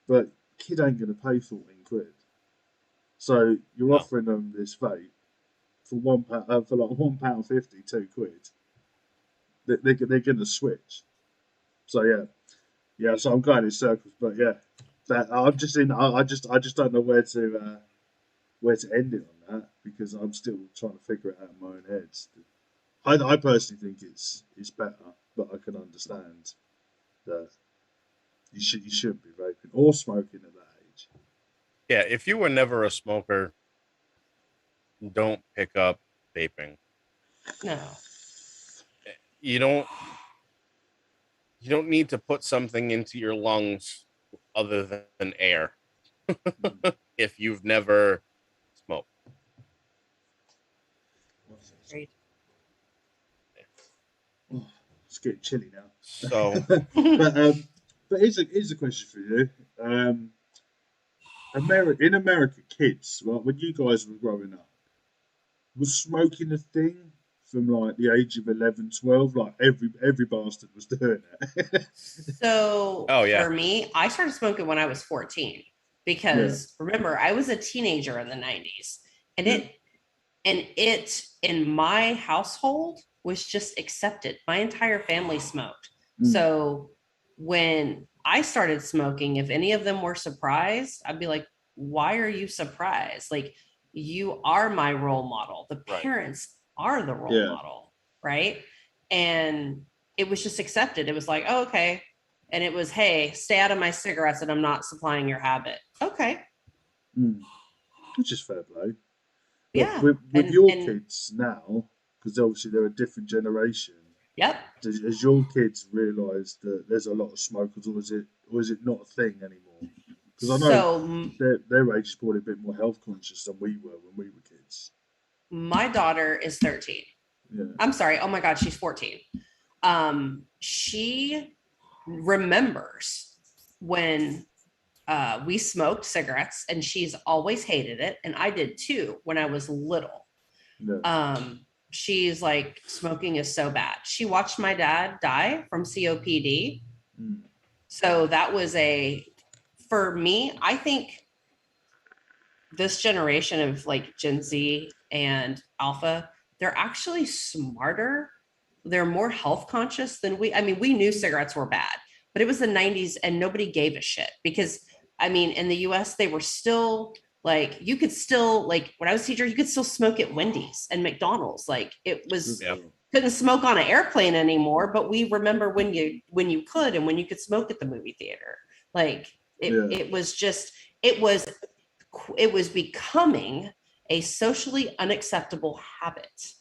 But kid ain't going to pay 14 quid. So you're offering them this vape for £1 for like £1.50, £2. They're going to switch. So yeah. So I'm going in circles, but yeah, that I'm just in. I just don't know where to end it on that because I'm still trying to figure it out in my own head. I personally think it's better, but I can understand that you shouldn't be vaping or smoking at that age. Yeah, if you were never a smoker, don't pick up vaping. No. You don't need to put something into your lungs other than air if you've never smoked. Great. It's getting chilly now. So But here's a question for you. In America, kids, right, when you guys were growing up, was smoking a thing from like the age of 11, 12? Like every bastard was doing it. So Oh, yeah. for me, I started smoking when I was 14 because remember, I was a teenager in the 90s and it in my household was just accepted. My entire family smoked. So when I started smoking, if any of them were surprised, I'd be like, why are you surprised? Like, you are my role model. The Right. parents are the role model, right? And it was just accepted. It was like, oh, okay. And it was, hey, stay out of my cigarettes and I'm not supplying your habit. Okay. Which is fair play. But Yeah. with your kids now, because obviously they're a different generation. Yep. Has your kids realised that there's a lot of smokers, or is it not a thing anymore? Because I know their age is probably a bit more health conscious than we were when we were kids. My daughter is 13. Yeah. I'm sorry. Oh my God, she's 14. She remembers when we smoked cigarettes, and she's always hated it. And I did too when I was little. Yeah. She's like, smoking is so bad. She watched my dad die from COPD. So that was for me, I think this generation of like Gen Z and Alpha, they're actually smarter. They're more health conscious than we. I mean, we knew cigarettes were bad, but it was the 90s and nobody gave a shit because, I mean, in the US, they were still like, you could still, like, when I was a teacher, you could still smoke at Wendy's and McDonald's. Like, it was, couldn't smoke on an airplane anymore, but we remember when you could and when you could smoke at the movie theater. Like, it was just, it was becoming a socially unacceptable habit.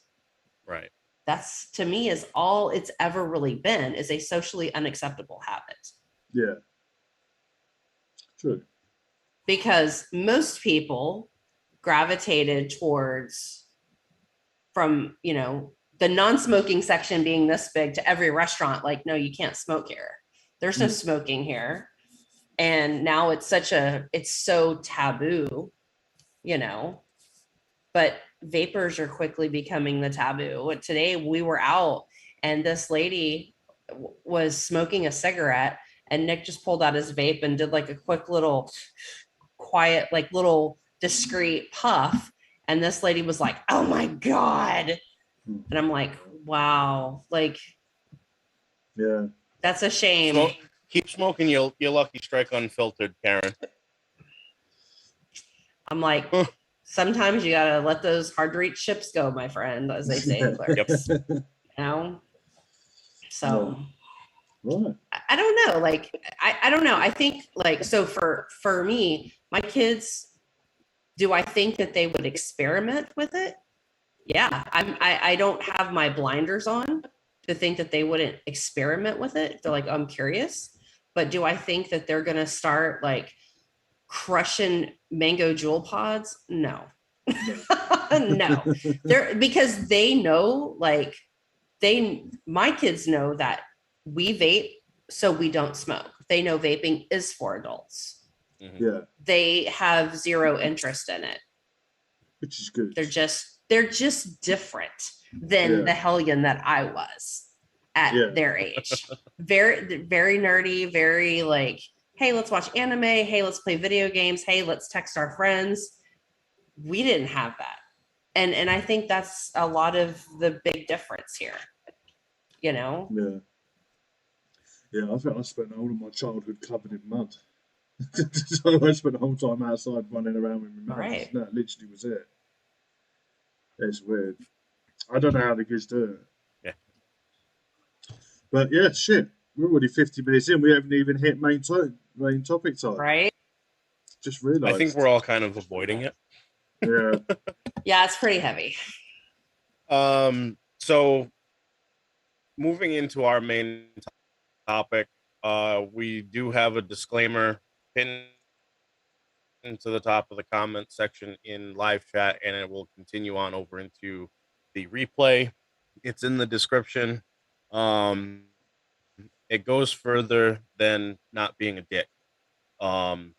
Right. That's, to me, is all it's ever really been, is a socially unacceptable habit. Yeah. True. Because most people gravitated towards, from, the non-smoking section being this big to every restaurant, like, no, you can't smoke here. There's no smoking here. And now it's so taboo, but vapors are quickly becoming the taboo. Today we were out and this lady was smoking a cigarette and Nick just pulled out his vape and did like a quick little quiet, like little discreet puff. And this lady was like, oh my God. And I'm like, wow, like, yeah, that's a shame. Keep smoking your Lucky Strike unfiltered, Karen. I'm like, sometimes you gotta let those hard to reach ships go, my friend, as they say in Clerks. So right. I don't know. Like, I don't know. I think, like, so for me, my kids, do I think that they would experiment with it? Yeah. I don't have my blinders on to think that they wouldn't experiment with it. They're like, I'm curious. But do I think that they're gonna start like crushing mango jewel pods? No. No. They're, because they know, like, my kids know that we vape so we don't smoke. They know vaping is for adults. Yeah. They have zero interest in it. Which is good. They're just different than the hellion that I was at their age. Very, very nerdy, very like, hey, let's watch anime. Hey, let's play video games. Hey, let's text our friends. We didn't have that. And I think that's a lot of the big difference here. Yeah. Yeah, I think I spent all of my childhood covered in mud. So I spent the whole time outside running around with my mouth. Right. That literally was it. It's weird. I don't know how the kids do it. Yeah. But yeah, shit. We're already 50 minutes in. We haven't even hit main topic time. Right. Just realised. I think we're all kind of avoiding it. Yeah. Yeah, it's pretty heavy. So moving into our main topic, we do have a disclaimer pinned into the top of the comment section in live chat, and it will continue on over into the replay. It's in the description. Um, it goes further than not being a dick. Um,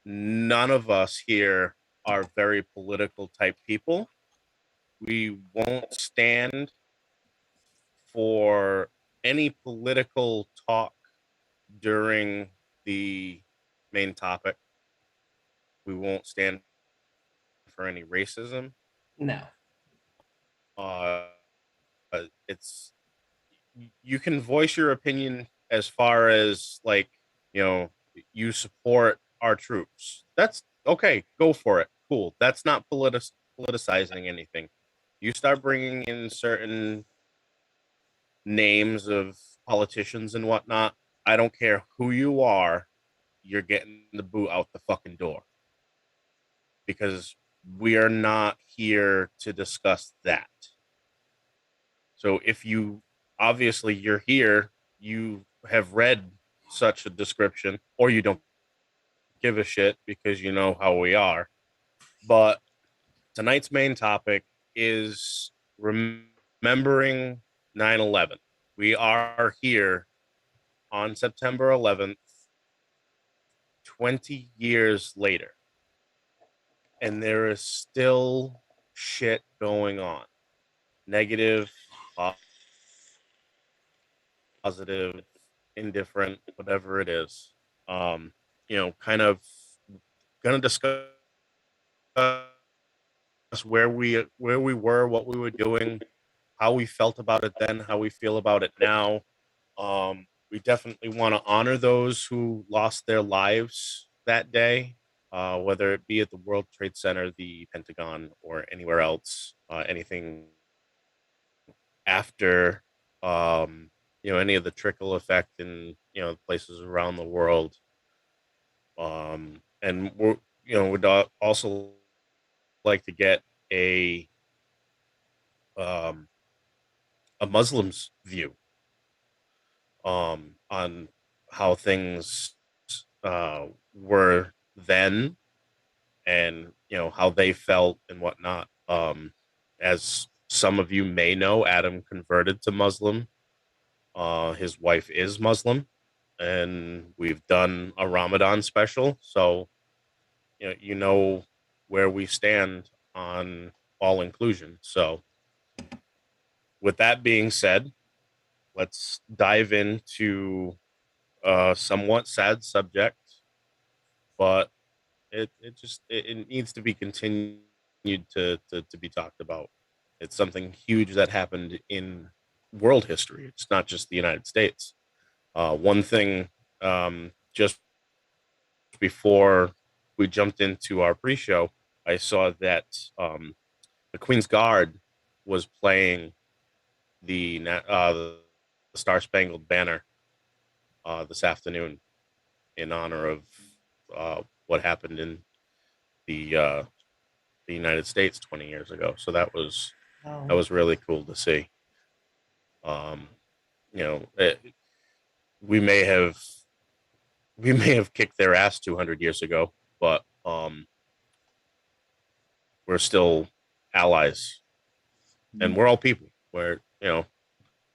None of us here are very political type people. We won't stand for any political talk during the main topic. We won't stand for any racism. No. Uh, it's you can voice your opinion as far as like you know you support our troops. That's okay. Go for it. Cool. That's not politicizing anything. You start bringing in certain names of politicians and whatnot. I don't care who you are. You're getting the boot out the fucking door because we are not here to discuss that. So if you obviously you're here, you have read such a description, or you don't give a shit because you know how we are. But tonight's main topic is remembering 9/11. We are here on September 11th, 20 years later, and there is still shit going on. Negative, positive, indifferent, whatever it is. Um, kind of gonna discuss where we were, what we were doing, how we felt about it then, how we feel about it now. We definitely want to honor those who lost their lives that day, whether it be at the World Trade Center, the Pentagon, or anywhere else. Anything after any of the trickle effect in places around the world. And would also like to get um, a Muslim's view on how things were then, and how they felt and whatnot. As some of you may know, Adam converted to Muslim. His wife is Muslim, and we've done a Ramadan special, so where we stand on all inclusion. So, with that being said, let's dive into a somewhat sad subject, but it needs to be continued to be talked about. It's something huge that happened in world history. It's not just the United States. One thing, just before we jumped into our pre-show, I saw that the Queen's Guard was playing the Star Spangled Banner this afternoon in honor of what happened in the United States 20 years ago. So that was Oh. really cool to see. Um, you know, it, we may have kicked their ass 200 years ago, but we're still allies, and we're all people. We're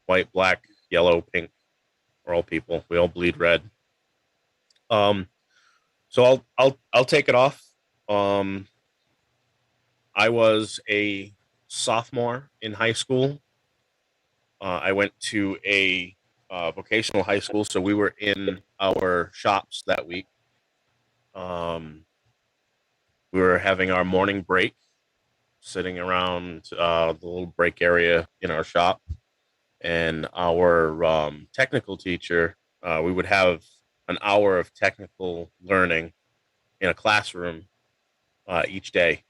white, black, yellow, pink. We're all people. We all bleed red. Um, so I'll take it off. Um, I was a sophomore in high school. I went to a vocational high school, so we were in our shops that week. Um, we were having our morning break, sitting around the little break area in our shop, and our technical teacher. We would have an hour of technical learning in a classroom each day.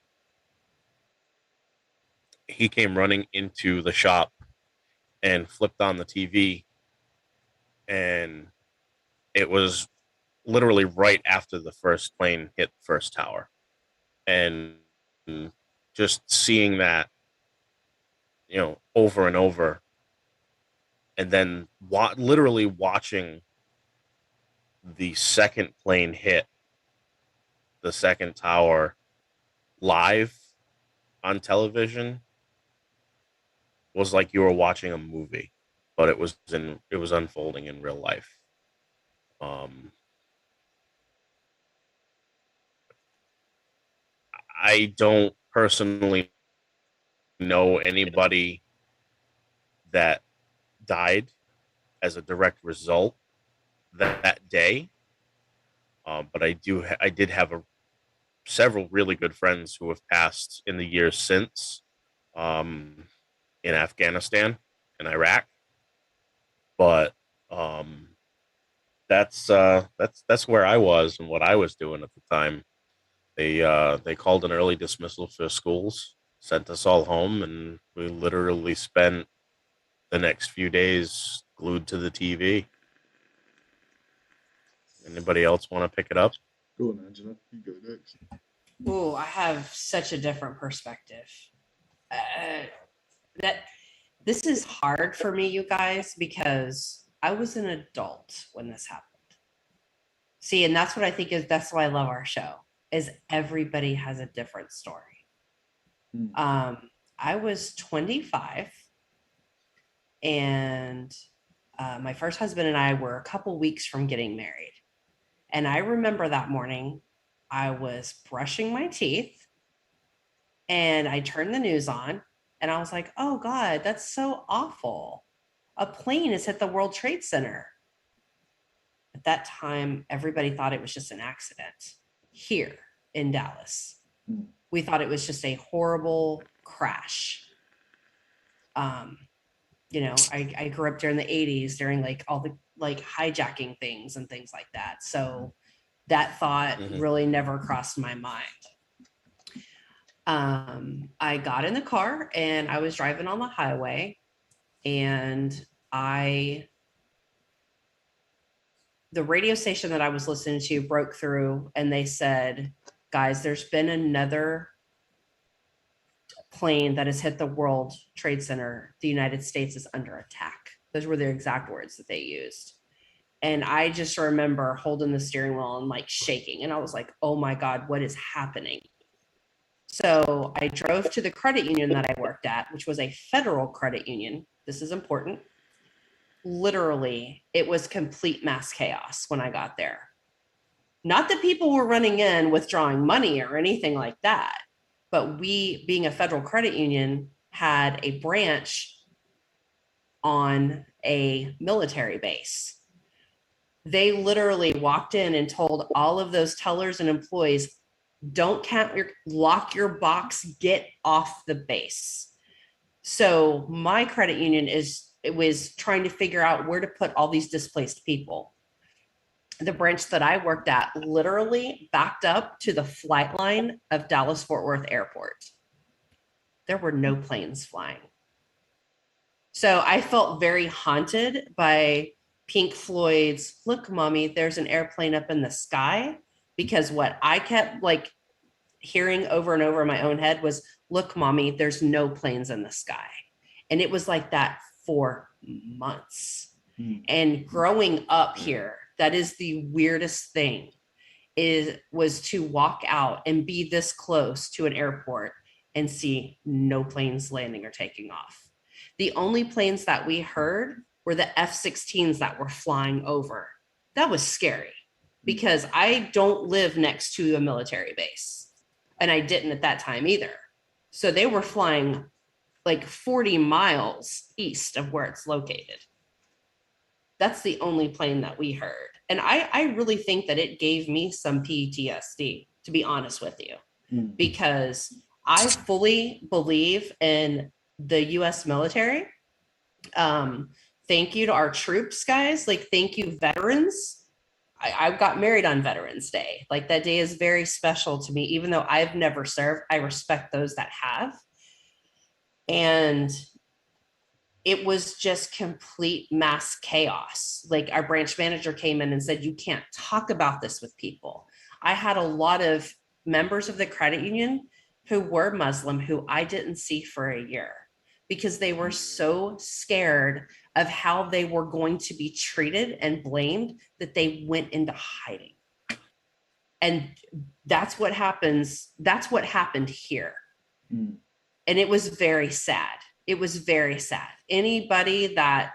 He came running into the shop and flipped on the TV, and it was literally right after the first plane hit the first tower. And just seeing that, over and over, and then literally watching the second plane hit the second tower live on television was like you were watching a movie. but it was unfolding in real life. I don't personally know anybody that died as a direct result that day. But I did have several really good friends who have passed in the years since, um, in Afghanistan and Iraq. But um, that's where I was and what I was doing at the time. They called an early dismissal for schools, sent us all home, and we literally spent the next few days glued to the TV. Anybody else want to pick it up? Go on, Angela. You go next. Ooh, I have such a different perspective. That this is hard for me, you guys, because I was an adult when this happened. See, and that's what I think that's why I love our show, is everybody has a different story. I was 25 and my first husband and I were a couple weeks from getting married. And I remember that morning I was brushing my teeth and I turned the news on and I was like, oh God, that's so awful. A plane has hit the World Trade Center. At that time, everybody thought it was just an accident here in Dallas. We thought it was just a horrible crash. I grew up during the 80s during like all the like hijacking things and things like that. So that thought really never crossed my mind. I got in the car and I was driving on the highway and the radio station that I was listening to broke through and they said, guys, there's been another plane that has hit the World Trade Center. The United States is under attack. Those were their exact words that they used. And I just remember holding the steering wheel and like shaking. And I was like, oh my God, what is happening? So I drove to the credit union that I worked at, which was a federal credit union. This is important. Literally, it was complete mass chaos when I got there. Not that people were running in withdrawing money or anything like that, but we, being a federal credit union, had a branch on a military base. They literally walked in and told all of those tellers and employees, don't lock your box, get off the base. So my credit union was trying to figure out where to put all these displaced people. The branch that I worked at literally backed up to the flight line of Dallas Fort Worth Airport. There were no planes flying. So I felt very haunted by Pink Floyd's "Look, Mommy, there's an airplane up in the sky," because what I kept like hearing over and over in my own head was, "Look, Mommy, there's no planes in the sky." And it was like that for months. And growing up here, that is the weirdest thing, was to walk out and be this close to an airport and see no planes landing or taking off. The only planes that we heard were the F-16s that were flying over. That was scary because I don't live next to a military base, and I didn't at that time either. So they were flying like 40 miles east of where it's located. That's the only plane that we heard. And I really think that it gave me some PTSD, to be honest with you, because I fully believe in the US military. Thank you to our troops, guys. Like, thank you, veterans. I got married on Veterans Day. Like, that day is very special to me, even though I've never served. I respect those that have. And it was just complete mass chaos. Like, our branch manager came in and said, you can't talk about this with people. I had a lot of members of the credit union who were Muslim who I didn't see for a year because they were so scared of how they were going to be treated and blamed that they went into hiding. And that's what happens. That's what happened here. And it was very sad. It was very sad. Anybody that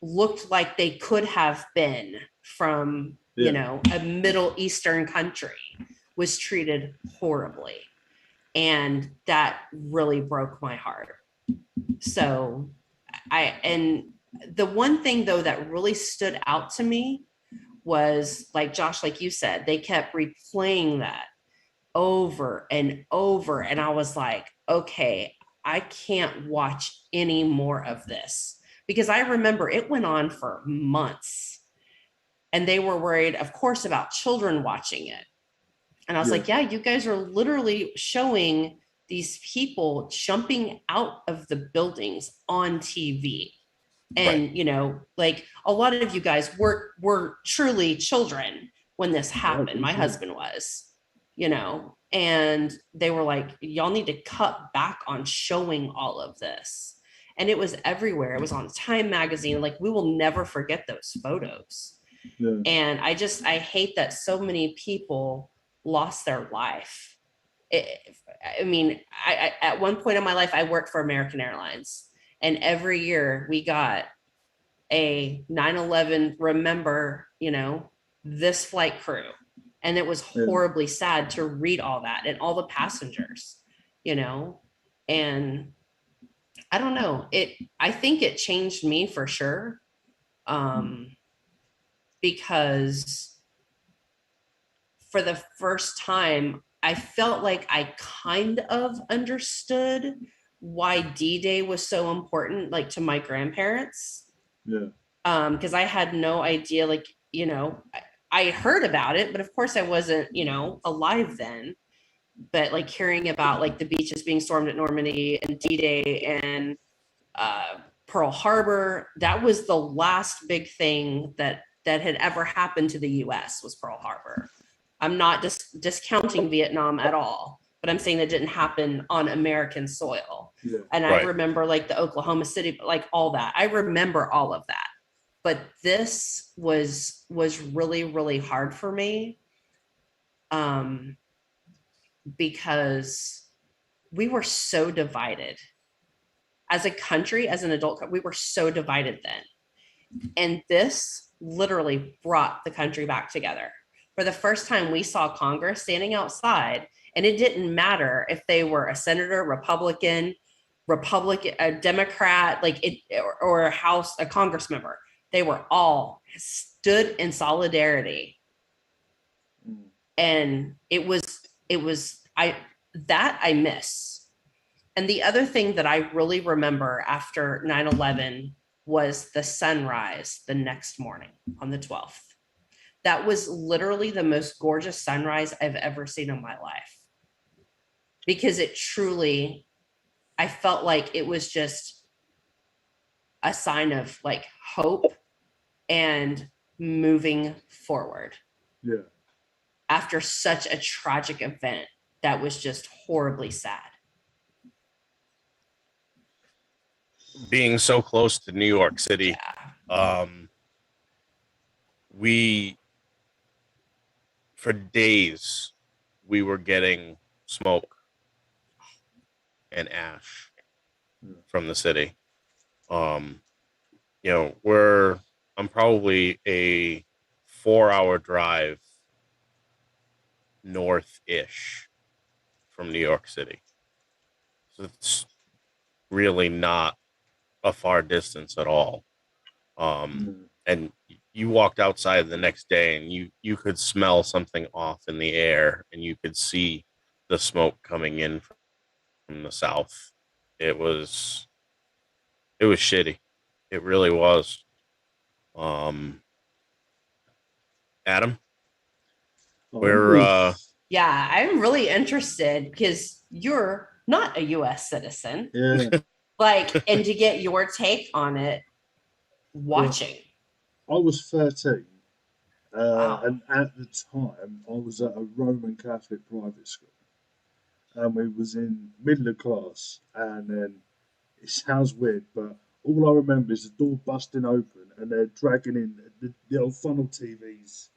looked like they could have been from, you know, a Middle Eastern country was treated horribly. And that really broke my heart. So and the one thing though that really stood out to me was, like Josh, like you said, they kept replaying that over and over. And I was like, okay, I can't watch any more of this, because I remember it went on for months and they were worried, of course, about children watching it. And I was like, yeah, you guys are literally showing these people jumping out of the buildings on TV. And, you know, like a lot of you guys were truly children when this happened. My husband was, you know, and they were like, y'all need to cut back on showing all of this. And it was everywhere. It was on Time magazine. Like, we will never forget those photos. And I hate that so many people lost their life. I mean, at one point in my life, I worked for American Airlines, and every year we got a 9/11 remember, you know, this flight crew. And it was horribly sad to read all that and all the passengers, you know. And I don't know, I think it changed me for sure. Because for the first time, I felt like I kind of understood why D-Day was so important, like to my grandparents. Because I had no idea, like, you know, I heard about it, but of course I wasn't, you know, alive then. But like hearing about like the beaches being stormed at Normandy and D-Day and Pearl Harbor, that was the last big thing that had ever happened to the US was Pearl Harbor. I'm not discounting Vietnam at all, but I'm saying that didn't happen on American soil. And I remember like the Oklahoma City, like all that. I remember all of that. But this was really, really hard for me, because we were so divided. As a country, as an adult, we were so divided then. And this literally brought the country back together. For the first time, we saw Congress standing outside, and it didn't matter if they were a senator, Republican, a Democrat, like it, or a Congress member. They were all stood in solidarity. And it was I miss. And the other thing that I really remember after 9/11 was the sunrise the next morning on the 12th. That was literally the most gorgeous sunrise I've ever seen in my life. Because it truly, I felt like it was just a sign of like hope and moving forward. After such a tragic event that was just horribly sad. Being so close to New York City, we, for days, we were getting smoke and ash from the city. You know, I'm probably a 4-hour drive north-ish from New York City. So it's really not a far distance at all. And you walked outside the next day and you could smell something off in the air, and you could see the smoke coming in from the south. It was shitty. It really was. Adam, yeah, I'm really interested because you're not a US citizen. Like, and to get your take on it watching. I was 13. And at the time, I was at a Roman Catholic private school. And we was in middle of class. And then, it sounds weird, but all I remember is the door busting open and they're dragging in the old funnel TVs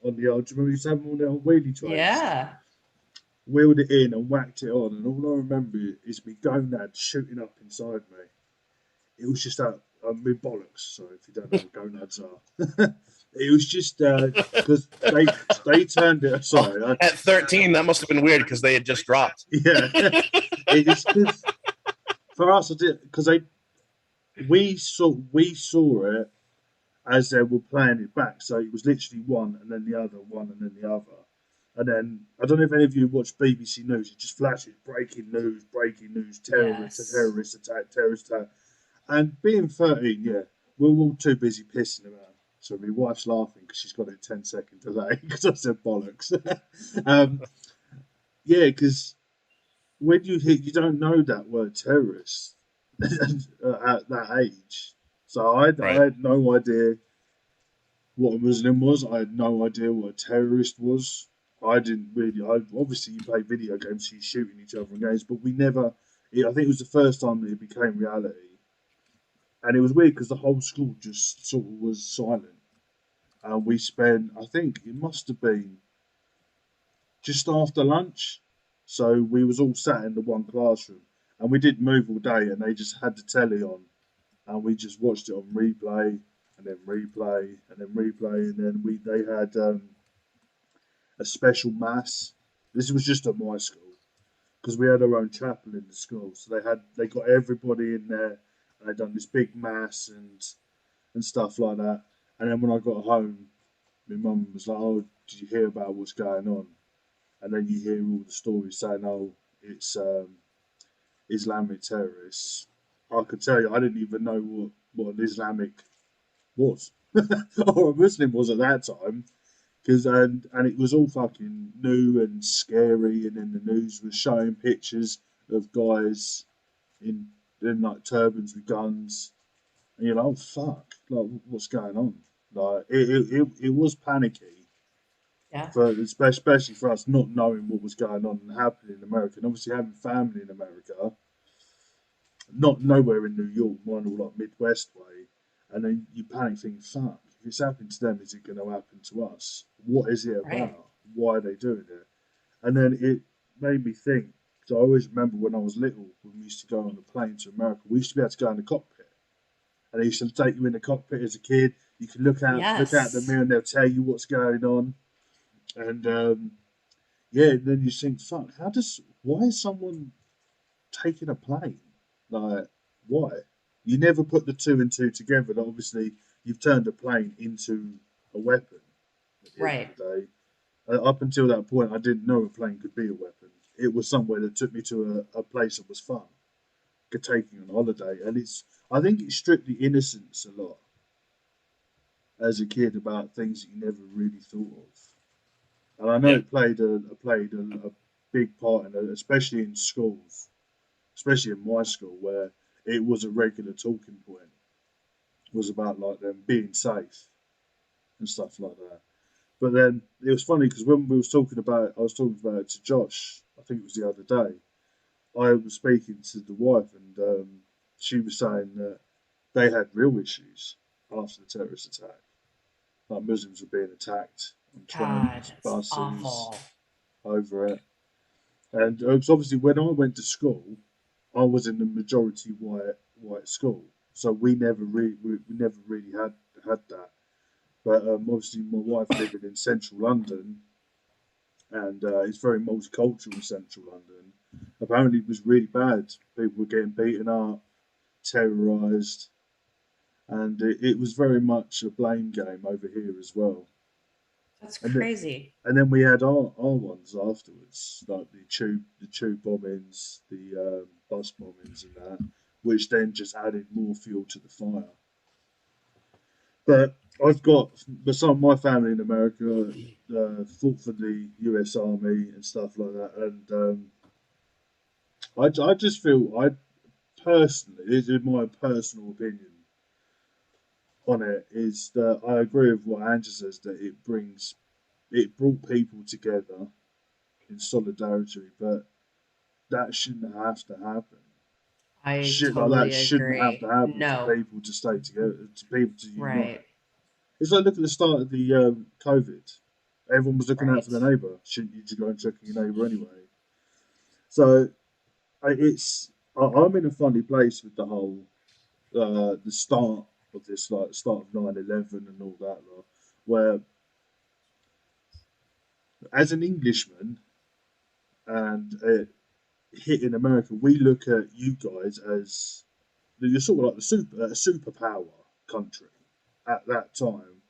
on the old. Do you remember you used to have them on the old wheelie trays? Yeah. Wheeled it in and whacked it on. And all I remember is me going mad, shooting up inside me. It was just that mean bollocks. Sorry if you don't know what gonads are. It was just because they turned it. Sorry, At 13, that must have been weird because they had just dropped. yeah. It is because for us, because we saw it as they were playing it back. So it was literally one and then the other, one and then the other. And then I don't know if any of you watch BBC News. It just flashes breaking news, terrorist attack, terrorist attack. And being 13, yeah, we're all too busy pissing around. So my wife's laughing because she's got a 10-second delay because I said bollocks. um, yeah, because when you don't know that word terrorist at that age. So I had no idea what a Muslim was. I had no idea what a terrorist was. I didn't really. Obviously, you play video games, so you're shooting each other in games, but we never. I think it was the first time that it became reality, and it was weird because the whole school just sort of was silent. And we spent, I think it must have been just after lunch, so we was all sat in the one classroom, and we didn't move all day, and they just had the telly on, and we just watched it on replay, and then replay, and then replay, and then they had a special mass. This was just at my school because we had our own chapel in the school, so they got everybody in there, and they done this big mass and stuff like that. And then when I got home, my mum was like, "Oh, did you hear about what's going on?" And then you hear all the stories saying, "Oh, it's Islamic terrorists." I could tell you, I didn't even know what an Islamic was or a Muslim was at that time, because and it was all fucking new and scary, and then the news was showing pictures of guys in like turbans with guns, and you're like, oh fuck, like what's going on? Like it was panicky Yeah. for especially for us not knowing what was going on and happening in America, and obviously having family in America, not nowhere in New York, mine all like Midwest way, and then you panic thinking, fuck, if it's happened to them, is it going to happen to us? What is it Right. about? Why are they doing it? And then it made me think. So I always remember when I was little, when we used to go on the plane to America, we used to be able to go in the cockpit, and they used to take you in the cockpit as a kid. You can look out the Yes. mirror, and they'll tell you what's going on. And yeah, and then you think, fuck, why is someone taking a plane? Like, why? You never put the two and two together. That obviously you've turned a plane into a weapon at the end Right. of the day. Up until that point, I didn't know a plane could be a weapon. It was somewhere that took me to a place that was fun, taking on holiday, and I think it's strictly innocence a lot as a kid about things that you never really thought of. And I know Yeah. it played a big part in it, especially in schools, especially in my school where it was a regular talking point. It was about like them being safe and stuff like that. But then it was funny because when I was talking about it to Josh. I think it was the other day. I was speaking to the wife, and she was saying that they had real issues after the terrorist attack. Like Muslims were being attacked on God, trains, it's buses, awful. over it. And it was obviously when I went to school, I was in the majority white school, so we never really had that. But obviously, my wife living in central London, and it's very multicultural in central London. Apparently, it was really bad. People were getting beaten up, terrorised, and it was very much a blame game over here as well. That's And then, crazy. and then we had our ones afterwards, like the tube bombings, the bus bombings, and that, which then just added more fuel to the fire. But but some of my family in America fought for the U.S. Army and stuff like that, and I just feel personally, this is my personal opinion on it, is that I agree with what Angela says that it brought people together in solidarity, but that shouldn't have to happen. I Shit like that totally shouldn't have to agree. happen for No. people to stay together, to people to unite. Right. It's like look at the start of the COVID. Everyone was looking out for Right. their neighbour. Shouldn't you just go and check on your neighbour anyway? So I'm in a funny place with the whole the start of this, like start of 9/11 and all that, like, where as an Englishman and hit in America, we look at you guys as you're sort of like a superpower country at that time.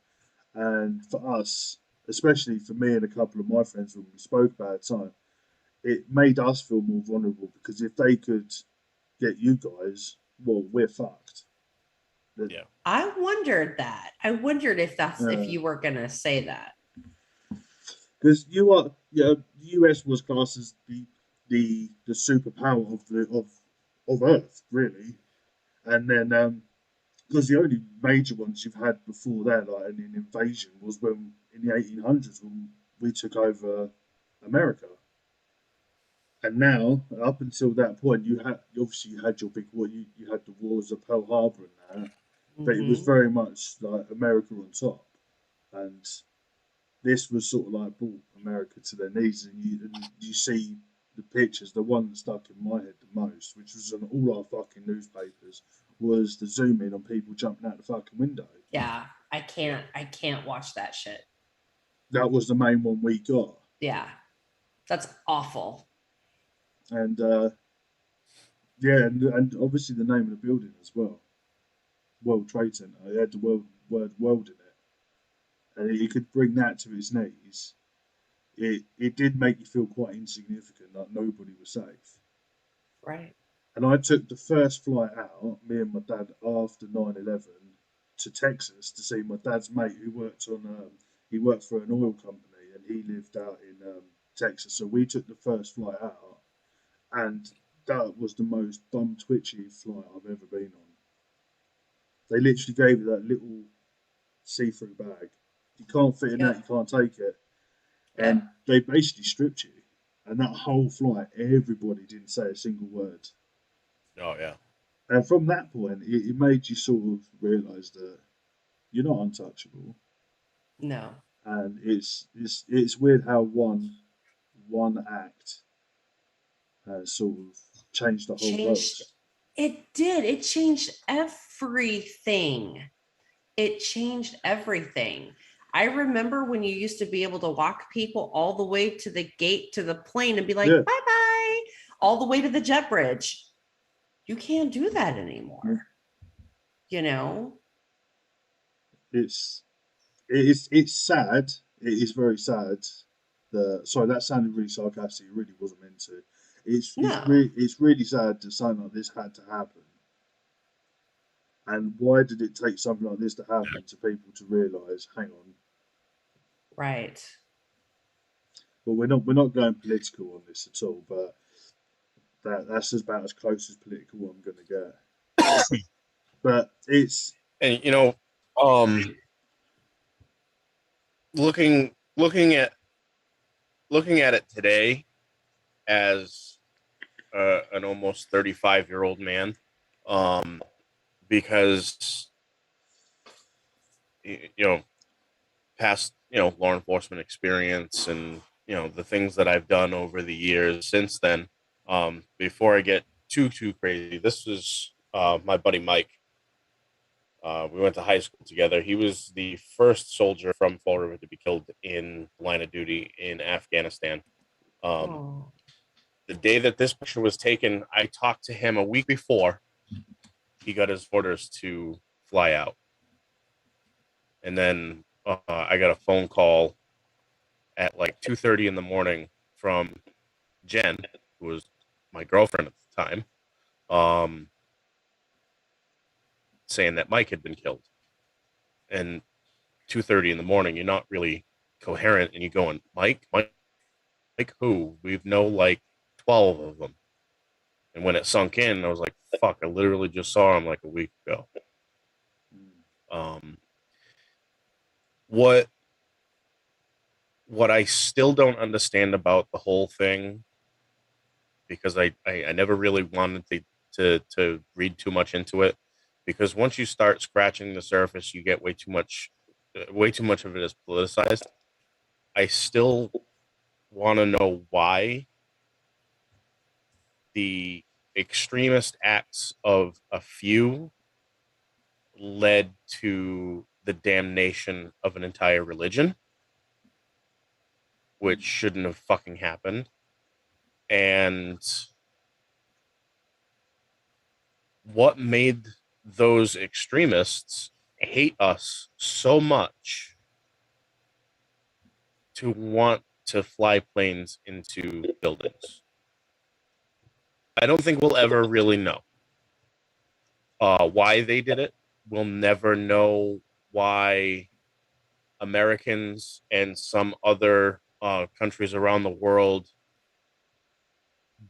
And for us, especially for me and a couple of my friends when we spoke about it, time, it made us feel more vulnerable because if they could get you guys, well, we're fucked. Yeah. I wondered that. I wondered if Uh, you were gonna say that. Because you are, yeah, the US was classed as the superpower of Earth, really, and then because the only major ones you've had before that, like an invasion, was when in the 1800s when we took over America. And now, up until that point, you had your big war. You had the wars of Pearl Harbor and that, but it was Hmm. very much like America on top, and this was sort of like brought America to their knees. And you see the pictures. The one that stuck in my head the most, which was on all our fucking newspapers, was the zoom in on people jumping out the fucking window. Yeah, I can't watch that shit. That was the main one we got, Yeah, that's awful. and yeah, and obviously the name of the building as well, World Trade Center. It had the word "world" in it, and you could bring that to its knees. It did make you feel quite insignificant, like nobody was safe. Right. And I took the first flight out, me and my dad, after 9/11 to Texas to see my dad's mate who he worked for an oil company and he lived out in Texas. So we took the first flight out, and that was the most bum twitchy flight I've ever been on. They literally gave you that little see through bag. You can't fit in that, you Yep. can't take it. Yep. And they basically stripped you. And that whole flight, everybody didn't say a single word. Oh yeah. And from that point, it made you sort of realise that you're not untouchable. No. And it's weird how one act has sort of changed the whole world. Changed. It did. It changed everything. It changed everything. I remember when you used to be able to walk people all the way to the gate to the plane and be like, Yeah, bye bye, all the way to the jet bridge. You can't do that yeah. anymore. You know? It's it's sad. It is very sad. Sorry, that sounded really sarcastic. It really wasn't meant to. No. It's really sad that something like this had to happen. And why did it take something like this to happen to people to realise? Hang on, Right. well we're not going political on this at all, but that's about as close as political I'm going to get. But it's And um, looking looking at looking at it today as an almost 35-year-old man, um, because you know past law enforcement experience and the things that I've done over the years since then. Before I get too crazy, this was my buddy Mike. We went to high school together. He was the first soldier from Fall River to be killed in line of duty in Afghanistan. Um, Oh. the day that this picture was taken, I talked to him a week before he got his orders to fly out. And then I got a phone call at like 2:30 in the morning from Jen, who was my girlfriend at the time, um, saying that Mike had been killed. And 2:30 in the morning, you're not really coherent, and you're going, Mike, who? We've know like 12 of them. And when it sunk in, I was like, fuck, I literally just saw him like a week ago. Um, what what I still don't understand about the whole thing, because I never really wanted to read too much into it, because once you start scratching the surface, you get way too much of it is politicized. I still want to know why the extremist acts of a few led to the damnation of an entire religion, which shouldn't have fucking happened. And what made those extremists hate us so much to want to fly planes into buildings? I don't think we'll ever really know why they did it. We'll never know why Americans and some other countries around the world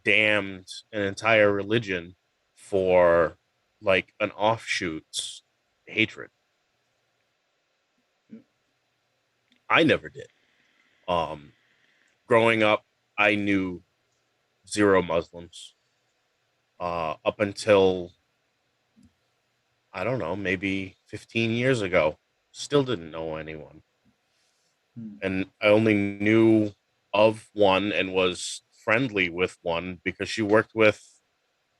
damned an entire religion for like an offshoot's hatred. I never did. Um, Growing up, I knew zero Muslims up until, I don't know, maybe 15 years ago. Still didn't know anyone. And I only knew of one and was friendly with one because she worked with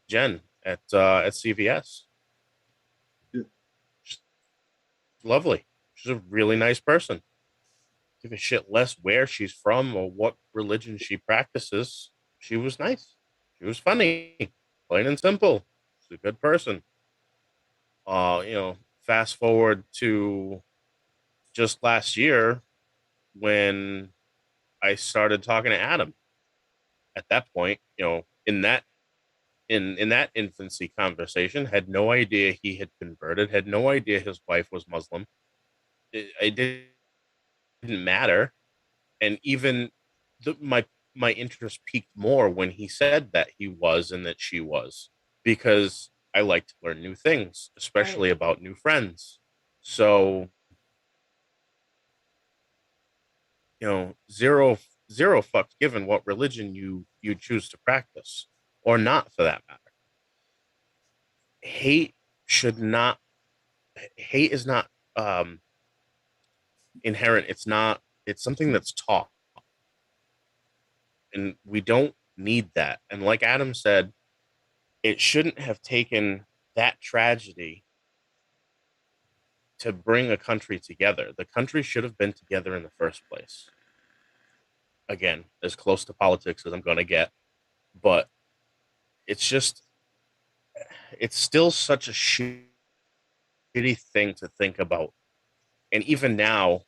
Jen at CVS. Yeah. She's lovely. She's a really nice person. Give a shit less where she's from or what religion she practices. She was nice. She was funny, plain and simple. She's a good person. Fast forward to just last year when I started talking to Adam. At that point, in that infancy conversation, had no idea he had converted, had no idea his wife was Muslim. It didn't matter, and even my interest peaked more when he said that he was and that she was, because I like to learn new things, especially Right. about new friends. So zero fucks given what religion you choose to practice or not, for that matter. Hate should not hate is not um inherent. It's something that's taught, and we don't need that. And like Adam said, it shouldn't have taken that tragedy to bring a country together. The country should have been together in the first place. Again, as close to politics as I'm going to get, but it's just, it's still such a shitty thing to think about. And even now,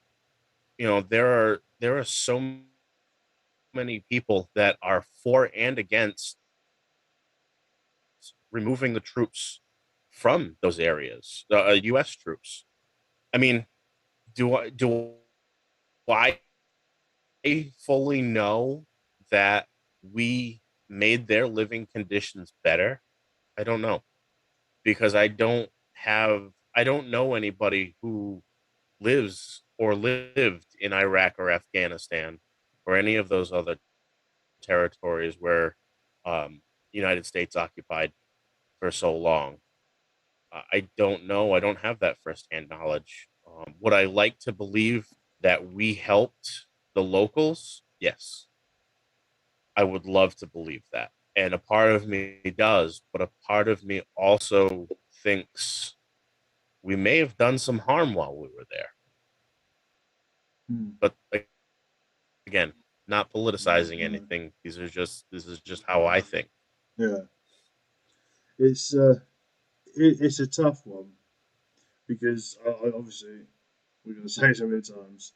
there are so many people that are for and against removing the troops from those areas, U.S. troops. I mean, do I fully know that we made their living conditions better? I don't know, because I don't know anybody who lives or lived in Iraq or Afghanistan or any of those other territories where United States occupied for so long. I don't know. I don't have that firsthand knowledge. Would I like to believe that we helped the locals? Yes, I would love to believe that. And a part of me does, but a part of me also thinks we may have done some harm while we were there. But again, not politicizing anything. This is just how I think. Yeah, it's it's a tough one because obviously we're going to say so many times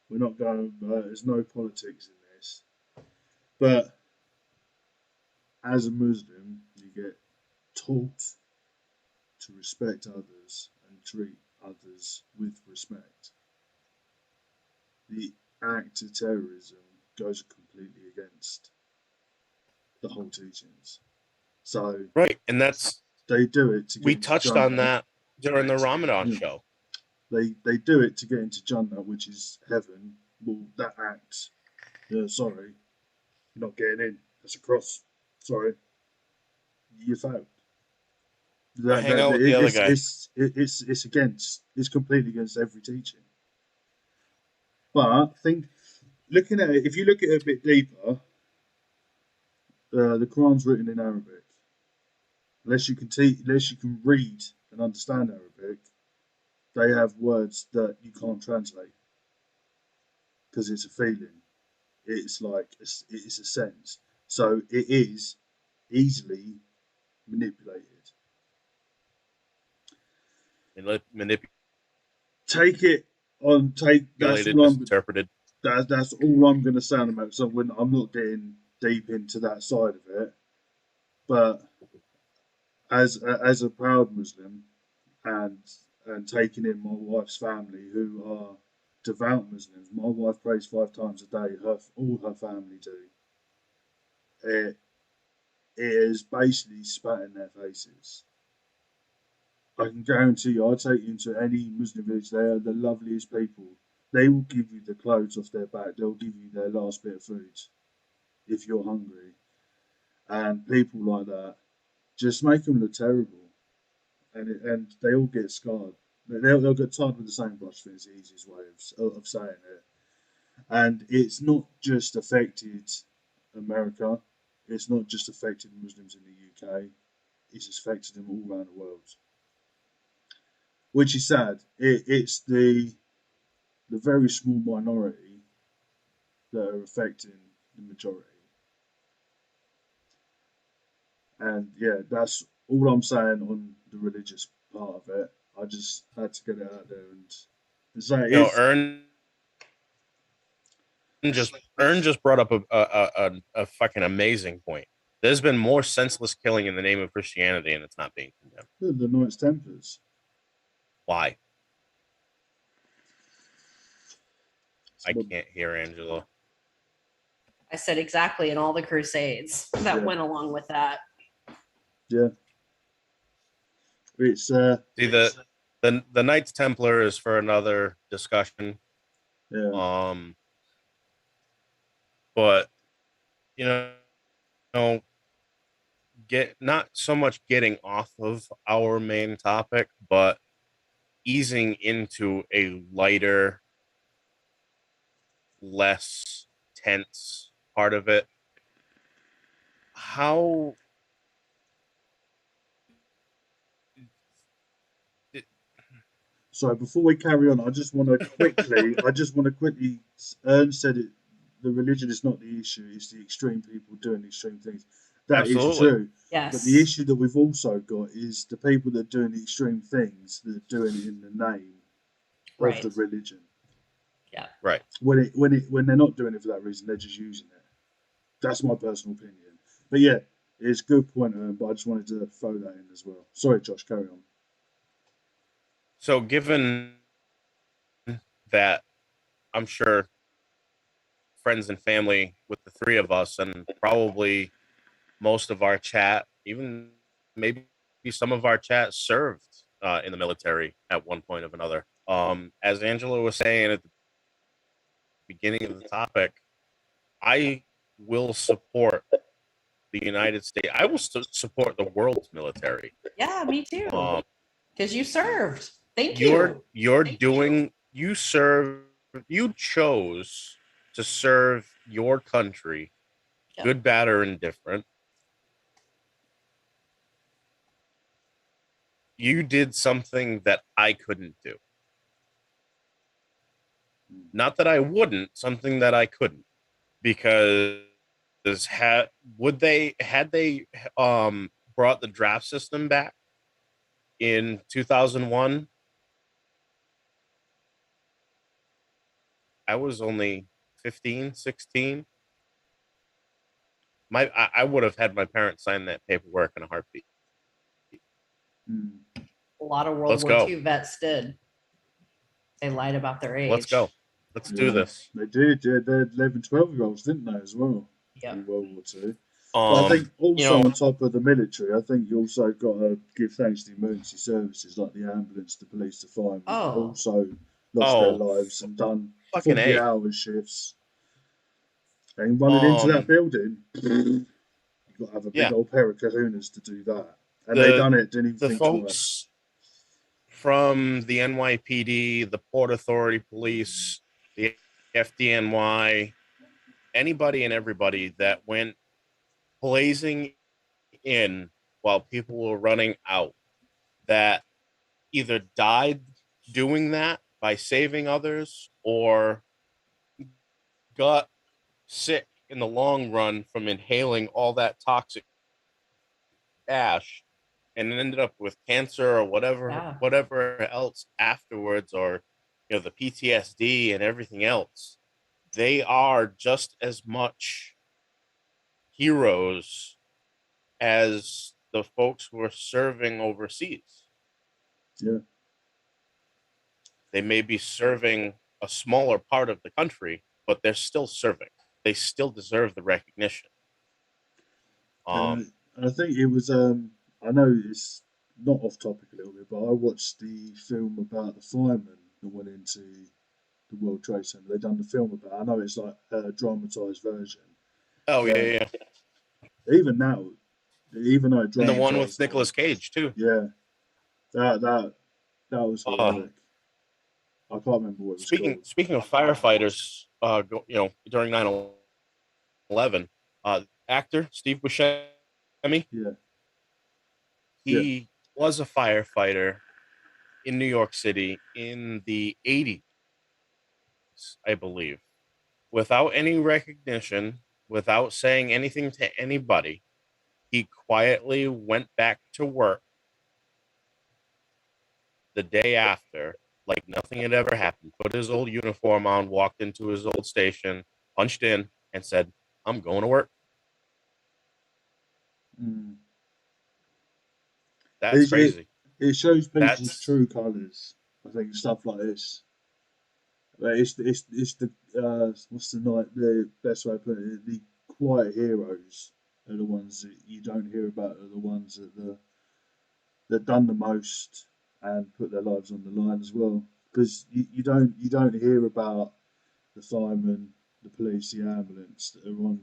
we're not going. There's no politics in this, but as a Muslim, you get taught to respect others and treat others with respect. The act of terrorism goes completely against the whole teachings. So Right. And that's, they do it to get we into touched on Jannah. that during the Ramadan Yeah. show. They do it to get into Jannah, which is heaven. Well, that act, sorry, you're not getting in. That's a cross. Sorry, you failed. I hang out with the other guy. It's against. It's completely against every teaching. But think, looking at it, if you look at it a bit deeper, the Quran's written in Arabic. Unless you can read and understand Arabic, they have words that you can't translate because it's a feeling. It's like it's a sense. So it is easily manipulated. Manipulated, Take it on take. That's all I'm. misinterpreted. That's all I'm going to say on about. So I'm not getting deep into that side of it, but as a proud Muslim and taking in my wife's family who are devout Muslims, my wife prays 5 times a day. All her family do. It it is basically spat in their faces. I can guarantee you, I'll take you into any Muslim village. They are the loveliest people. They will give you the clothes off their back. They'll give you their last bit of food if you're hungry. And people like that just make them look terrible. And they all get scarred. They'll get tarred with the same brush. I think it's the easiest way of saying it. And it's not just affected America. It's not just affected Muslims in the UK. It's affected them all around the world, which is sad. It's the very small minority that are affecting the majority. And yeah, that's all I'm saying on the religious part of it. I just had to get it out there and say You know, it's Ern just brought up a fucking amazing point. There's been more senseless killing in the name of Christianity, and it's not being condemned. the Knights Templars. Why? I Well, can't hear Angela. I said exactly, and all the crusades that Yeah. went along with that. yeah, it's See, the Knights Templar is for another discussion. yeah, But you know, get not so much getting off of our main topic, but easing into a lighter, less tense part of it. How So before we carry on, I just want to quickly. Ern said it. The religion is not the issue; it's the extreme people doing extreme things. That is Absolutely. true. Yes. But the issue that we've also got is the people that are doing the extreme things that are doing it in the name Right. of the religion. Yeah. Right. When they're not doing it for that reason, they're just using it. That's my personal opinion. But yeah, it's a good point, Ern, but I just wanted to throw that in as well. Sorry, Josh, carry on. So, given that, I'm sure friends and family with the three of us, and probably most of our chat, even maybe some of our chat, served in the military at one point or another. As Angela was saying at the beginning of the topic, I will support the United States. I will support the world's military. Yeah, me too. Because you served. Thank You're Thank doing. You serve. You chose to serve your country, Yep. good, bad, or indifferent. You did something that I couldn't do. Not that I wouldn't, something that I couldn't, because had they brought the draft system back in 2001, I was only 15, 16. I would have had my parents sign that paperwork in a heartbeat. A lot of World Let's War go. II vets did. They lied about their age. Let's go. Let's do this. They did. Yeah, they had 11, 12-year-olds, didn't they, as well, Yep. in World War II. But I think also on top of the military, I think you also got to give thanks to the emergency services like the ambulance, the police, the firemen, who also lost their lives and done 40-hour shifts. And running into that building, you've got to have a big old pair of kahunas to do that. And they done it, didn't even think folks from the NYPD, the Port Authority Police, the FDNY, anybody and everybody that went blazing in while people were running out, that either died doing that by saving others or got sick in the long run from inhaling all that toxic ash and ended up with cancer or Yeah. whatever else afterwards, or the PTSD and everything else, they are just as much heroes as the folks who are serving overseas. Yeah. They may be serving a smaller part of the country, but they're still serving. They still deserve the recognition. And I think it was I know it's not off topic a little bit, but I watched the film about the fireman that went into the World Trade Center. They done the film about. I know it's like a dramatized version, Oh yeah, but yeah. even now, even though it And the one with dramatized it, Nicolas Cage too. yeah, that that was Uh, horrific. I can't remember what it was speaking called. speaking of firefighters, during 9/11, actor Steve Buscemi, Yeah, yeah. he was a firefighter in New York City in the 80s, I believe, without any recognition, without saying anything to anybody. He quietly went back to work the day after, like nothing had ever happened, put his old uniform on, walked into his old station, punched in, and said, I'm going to work. Mm. That's It, it crazy. it shows people's That's, true colours. I think stuff like this. But it's the what's the best way to put it? The quiet heroes are the ones that you don't hear about. Are the ones that done the most and put their lives on the line as well. Because you don't hear about the firemen, the police, the ambulance that are on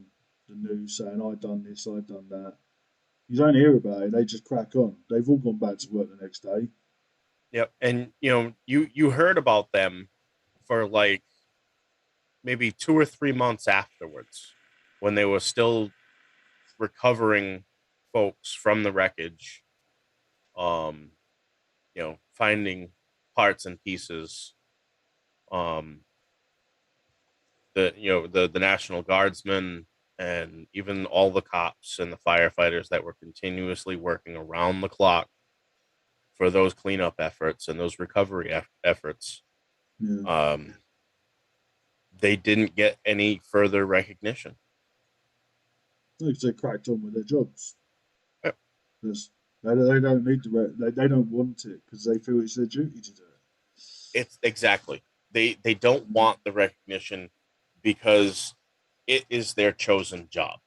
the news saying I done this, I done that. You don't hear about it. They just crack on. They've all gone back to work the next day. yep. And, you heard about them for like maybe 2 or 3 months afterwards when they were still recovering folks from the wreckage, um, finding parts and pieces. Um, the National Guardsmen and even all the cops and the firefighters that were continuously working around the clock for those cleanup efforts and those recovery efforts. Yeah, Um, they didn't get any further recognition. because they cracked on with their jobs. Yeah. Because they don't need to. They don't want it because they feel it's their duty to do it. It's exactly, they don't Mm. want the recognition because it is their chosen job.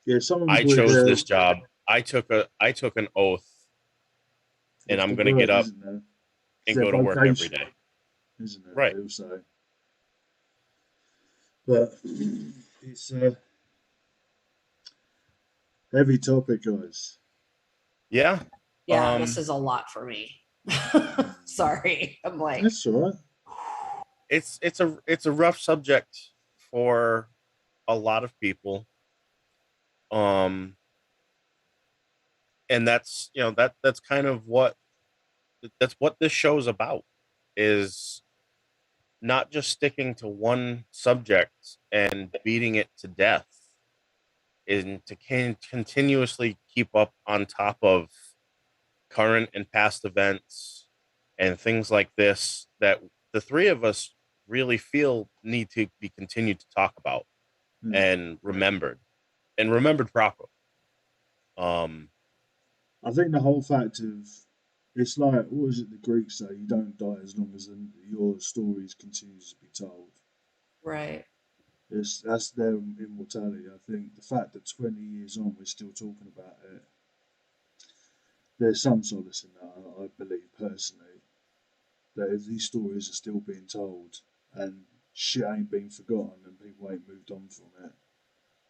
Yeah, some of them I call it chose their. this job. I took an oth, and It's I'm the going to get word, up isn't there? It's and their go to work every vocation, day. isn't it? Right. They all say. But it's a heavy topic, guys. Yeah. Yeah, this Um, is a lot for me. Mm. Sorry. I'm like, That's all right. it's a rough subject for a lot of people. Um, and that's kind of what this show's about, is not just sticking to one subject and beating it to death, and to continuously keep up on top of current and past events and things like this that the three of us really feel need to be continued to talk about Yeah. and remembered properly. Um, I think the whole fact of it's like what was it the Greeks say? You don't die as long as your stories continues to be told. right. That's their immortality. I think the fact that 20 years on we're still talking about it, there's some solace in that. I believe personally that if these stories are still being told and shit ain't been forgotten and people ain't moved on from it,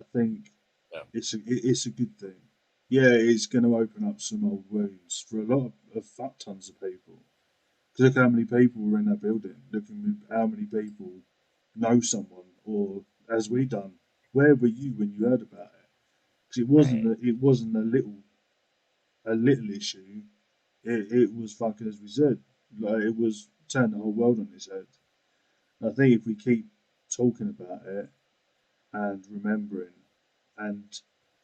I think yeah, it's a good thing. Yeah, it's going to open up some old wounds for a lot of fuck tons of people. Because look how many people were in that building. Look how many people know someone, or as we done. Where were you when you heard about it? Because Right. it wasn't a little issue. It was fucking as we said. Like it was turned the whole world on its head. And I think if we keep talking about it and remembering, and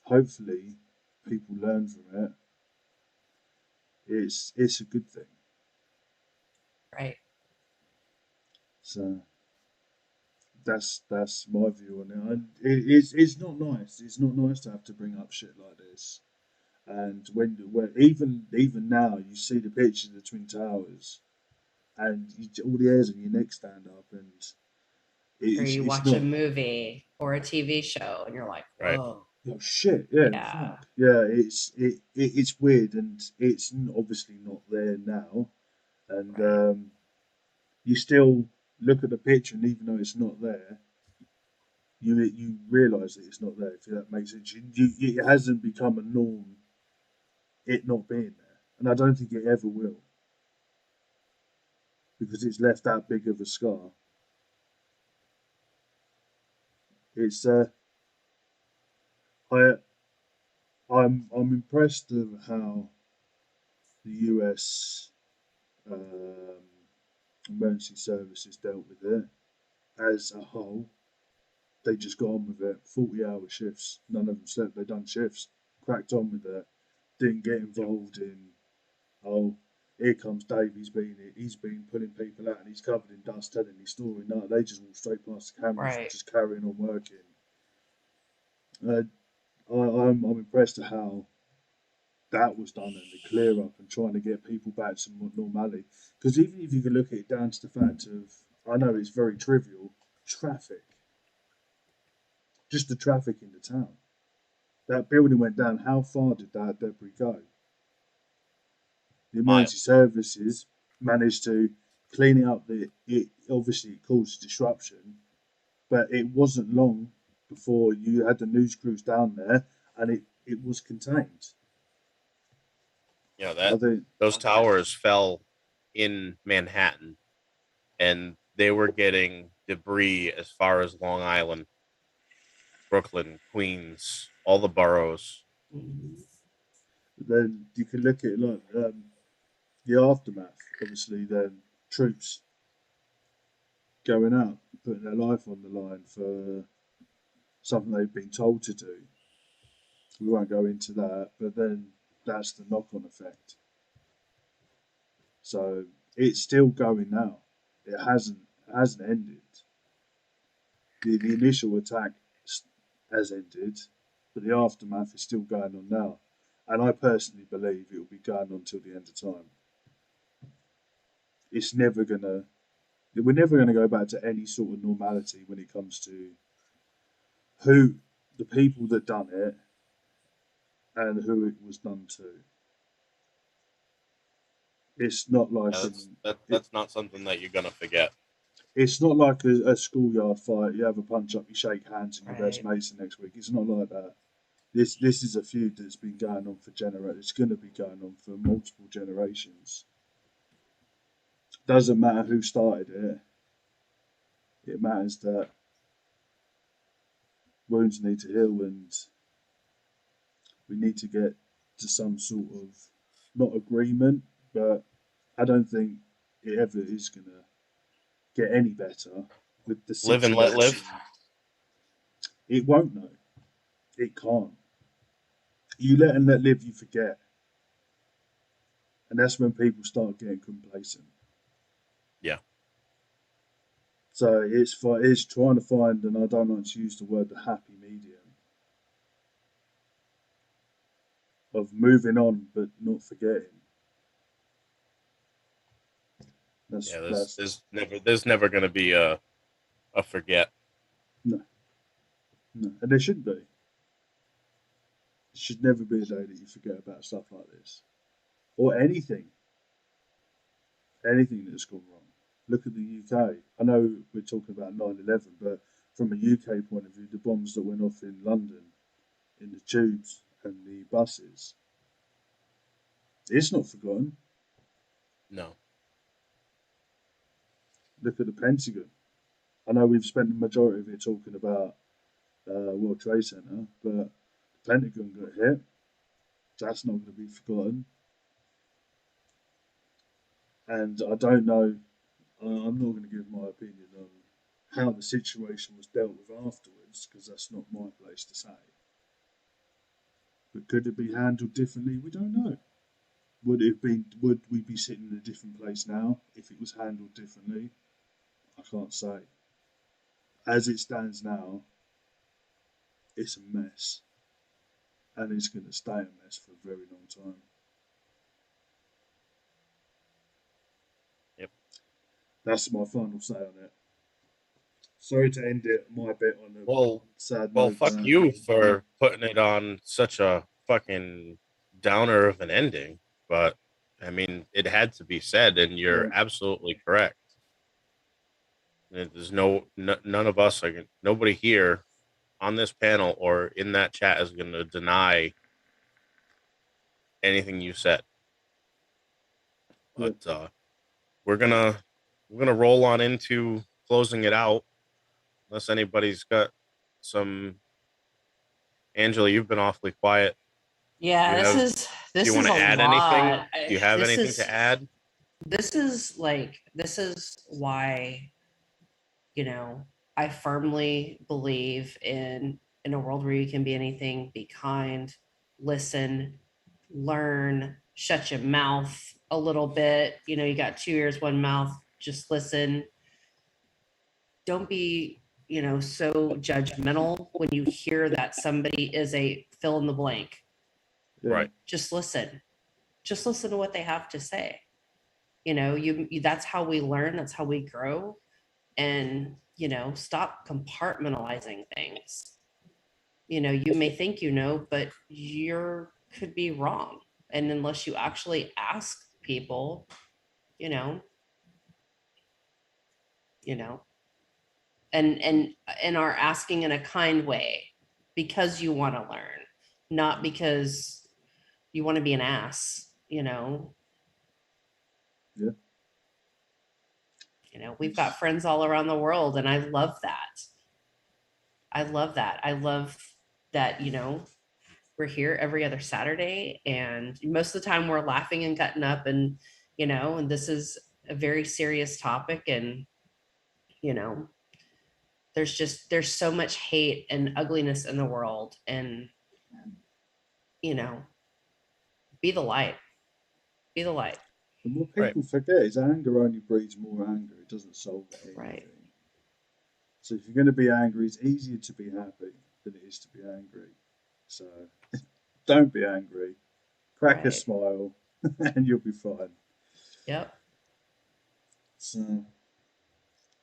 hopefully people learn from it, it's a good thing. Right. So that's my view on it. And it's not nice. It's not nice to have to bring up shit like this. And when even now you see the pictures of the Twin Towers, and all the hairs on your neck stand up, and Or you it's watch a not. movie or a TV show and you're like, Right. whoa. Oh shit! Yeah, Yeah. fuck. Yeah, it's weird, and it's obviously not there now. And Right. you still look at the picture, and even though it's not there, you realise that it's not there. If that makes sense, it hasn't become a norm. It not being there, and I don't think it ever will, because it's left that big of a scar. It's I I'm impressed of how the US emergency services dealt with it as a whole. They just got on with it. 40-hour shifts. None of them slept. They done shifts. Cracked on with it. Didn't get Yep. involved in, oh, here comes Dave. He's been pulling people out and he's covered in dust, telling his story. No, they just walked straight past the cameras, Right. just carrying on working. Uh, I'm impressed at how that was done and the clear up and trying to get people back to normality. Because even if you can look at it down to the fact of, I know it's very trivial, traffic, just the traffic in the town. That building went down. How far did that debris go? The Miles. emergency services managed to clean it up. It obviously it caused disruption, but it wasn't long before you had the news crews down there and it was contained. I That think those towers fell in Manhattan, and they were getting debris as far as Long Island, Brooklyn, Queens, all the boroughs. Mhm. then you can look at it like the aftermath. Obviously, then troops going out, putting their life on the line for something they've been told to do. We won't go into that, but then that's the knock-on effect. So it's still going now. It hasn't ended. The initial attack has ended, but the aftermath is still going on now. And I personally believe it will be going on till the end of time. It's never gonna. We're never gonna go back to any sort of normality when it comes to who the people that done it and who it was done to. It's not like it, That's not something that you're gonna forget. it's not like a schoolyard fight. You have a punch up, you shake hands, and your best Right. mates the next week. It's not like that. This is a feud that's been going on for generations. It's going to be going on for multiple generations. Doesn't matter who started it. It matters that wounds need to heal, and we need to get to some sort of not agreement, but I don't think it ever is going to get any better with the Live and let situation. live. It won't, no. It can't. You let and let live, you forget. And that's when people start getting complacent. Yeah. So it's trying to find, and I don't like to use the word the happy medium of moving on but not forgetting. That's Yeah. There's that's there's never gonna be a forget. no, no, and there shouldn't be. There should never be a day that you forget about stuff like this or anything that's gone wrong. Look at the UK. I know we're talking about 9/11, but from a UK point of view, the bombs that went off in London, in the tubes and the buses, it's not forgotten. No. Look at the Pentagon. I know we've spent the majority of it talking about World Trade Center, but the Pentagon got hit. That's not going to be forgotten. And I don't know. I'm not going to give my opinion on how the situation was dealt with afterwards because that's not my place to say. But could it be handled differently? We don't know. Would it have been? Would we be sitting in a different place now if it was handled differently? I can't say. As it stands now, it's a mess, and it's going to stay a mess for a very long time. Yep. That's my final say on it. Sorry to end it my bit on a Well, sad well, note. fuck you for putting it on such a fucking downer of an ending. But I mean, it had to be said, and you're Yeah. absolutely correct. There's none of us, like nobody here on this panel or in that chat is going to deny anything you said. Yeah. But we're gonna roll on into closing it out, unless anybody's got some. Angela, you've been awfully quiet. Yeah, Do this you is want to a add anything? lot. Do you have This anything to is add? this is why, you know, I firmly believe in a world where you can be anything, be kind, listen, learn, shut your mouth a little bit. You know, you got two ears, one mouth, just listen. Don't be, you know, so judgmental when you hear that somebody is a fill in the blank. Yeah. Right. Just listen. Just listen to what they have to say. You know, you that's how we learn, that's how we grow. And, you know, stop compartmentalizing things. You know, you may think you know, but you're could be wrong. And unless you actually ask people, you know, you know, and are asking in a kind way because you want to learn, not because you want to be an ass, you know. Yeah. You know, we've got friends all around the world, and I love that. I love that. I love that, you know, we're here every other Saturday, and most of the time we're laughing and cutting up, and, you know, and this is a very serious topic. And, you know, there's so much hate and ugliness in the world. And, you know, be the light. Be the light. And what Right. people forget is anger only breeds more anger. It doesn't solve anything. Right. So if you're going to be angry, it's easier to be happy than it is to be angry. So don't be angry. Crack a Right. smile, and you'll be fine. Yep. So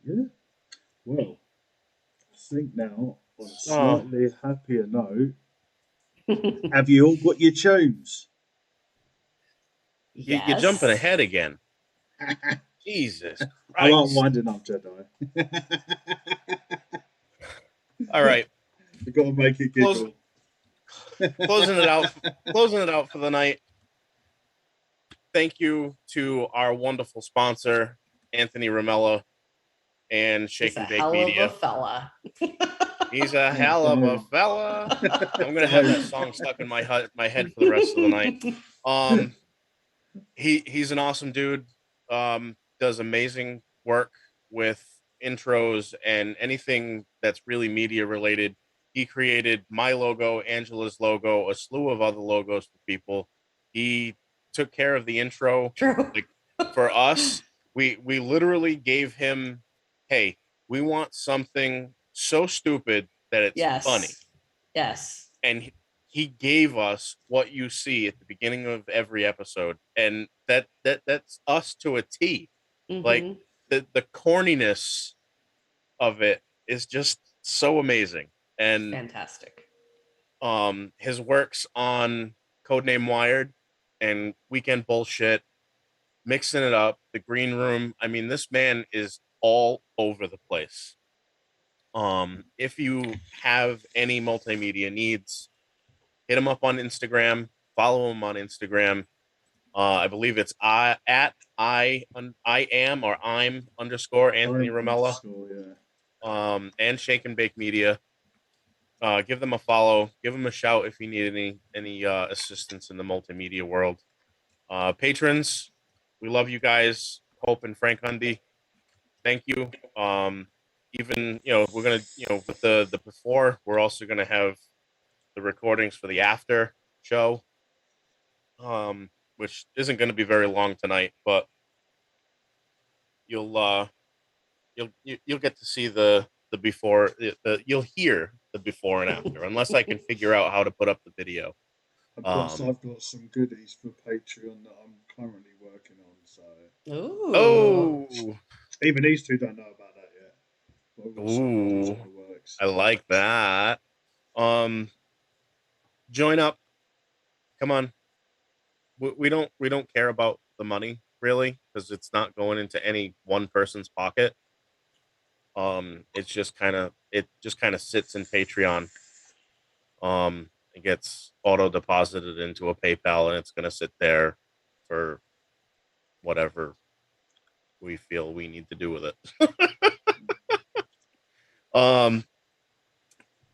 yeah. Well, I think now on a Oh, slightly happier note, have you all got your tunes? you're jumping Yes. ahead again. Jesus I like Christ. winding up, Jedi. All right. You got to make it giggle. Closing it out for the night. Thank you to our wonderful sponsor, Anthony Ramella and Shake He's a and Bake hell of a Media. fella. He's a hell of a fella. I'm gonna have that song stuck in my head for the rest of the night. He's an awesome dude. Does amazing work with intros and anything that's really media related. He created my logo, Angela's logo, a slew of other logos for people. He took care of the intro. True. Like for us, we literally gave him, hey, we want something so stupid that it's Yes. funny. Yes. And he gave us what you see at the beginning of every episode, and that's us to a T. Like Mhm. the corniness of it is just so amazing. And Fantastic. his works on Codename Wired and Weekend Bullshit, mixing it up, the green room. I mean, this man is all over the place. If you have any multimedia needs, hit him up on Instagram, follow him on Instagram. I believe it's I am or I'm underscore Anthony Ramella. And Shake and Bake Media. Give them a follow. Give them a shout if you need any assistance in the multimedia world. Patrons, We love you guys. Hope and Frank Hundy. Thank you. Even, we're going to, with the before, we're also going to have the recordings for the after show, which isn't going to be very long tonight, but you'll get to see the before, you'll hear the before and after, unless I can figure out how to put up the video. I've got some goodies for Patreon that I'm currently working on. So, oh, even these two don't know about that yet. But I've got some ones in ooh, the works. I like that. Join up. Come on. We don't care about the money really, because it's not going into any one person's pocket. It just kind of sits in Patreon. It gets auto deposited into a PayPal, and it's going to sit there for whatever we feel we need to do with it.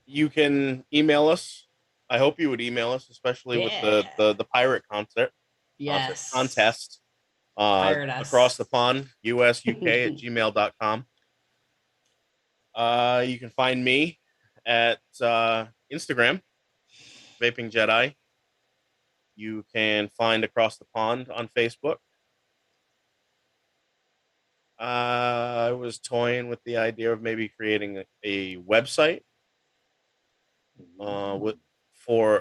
You can email us. I hope you would email us, especially with the pirate contest. Across the pond, USUK at gmail.com. You can find me at Instagram, Vaping Jedi. You can find Across the Pond on Facebook. I was toying with the idea of maybe creating a website for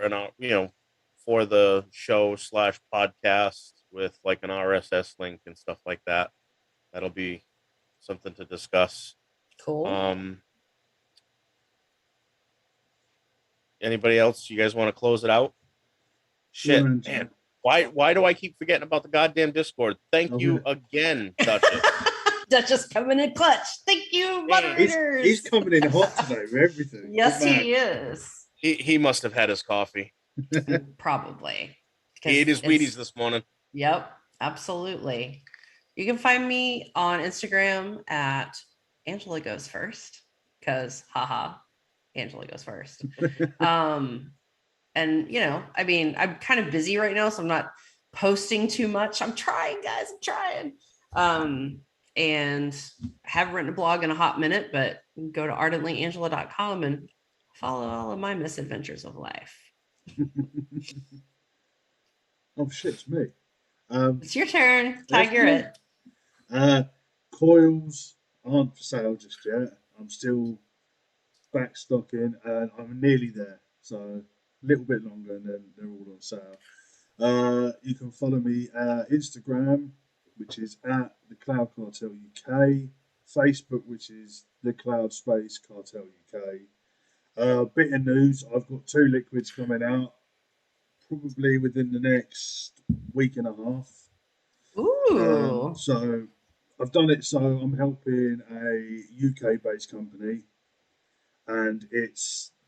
the show / podcast with like an RSS link and stuff like that. That'll be something to discuss. Cool. Anybody else? You guys want to close it out? Shit, man. Why do I keep forgetting about the goddamn Discord? Thank you again, Duchess. Duchess coming in clutch. Thank you, moderators. He's coming in hot today with everything. Yes, he is. He must have had his coffee. Probably. He ate his Wheaties this morning. Yep, absolutely. You can find me on Instagram at Angela Goes First, because haha, Angela Goes First. And I'm kind of busy right now, so I'm not posting too much. I'm trying, guys. I'm trying. And haven't written a blog in a hot minute, but go to ardentlyangela.com and follow all of my misadventures of life. Oh shit, it's me. It's your turn. Tiger it. Coils aren't for sale just yet. I'm still backstocking, and I'm nearly there. So a little bit longer, and then they're all on sale. You can follow me Instagram, which is at the Cloud Cartel UK, Facebook, which is the Cloud Space Cartel UK. Bit of news: I've got 2 liquids coming out, probably within the next week and a half. Ooh! So I've done it. So I'm helping a UK-based company, and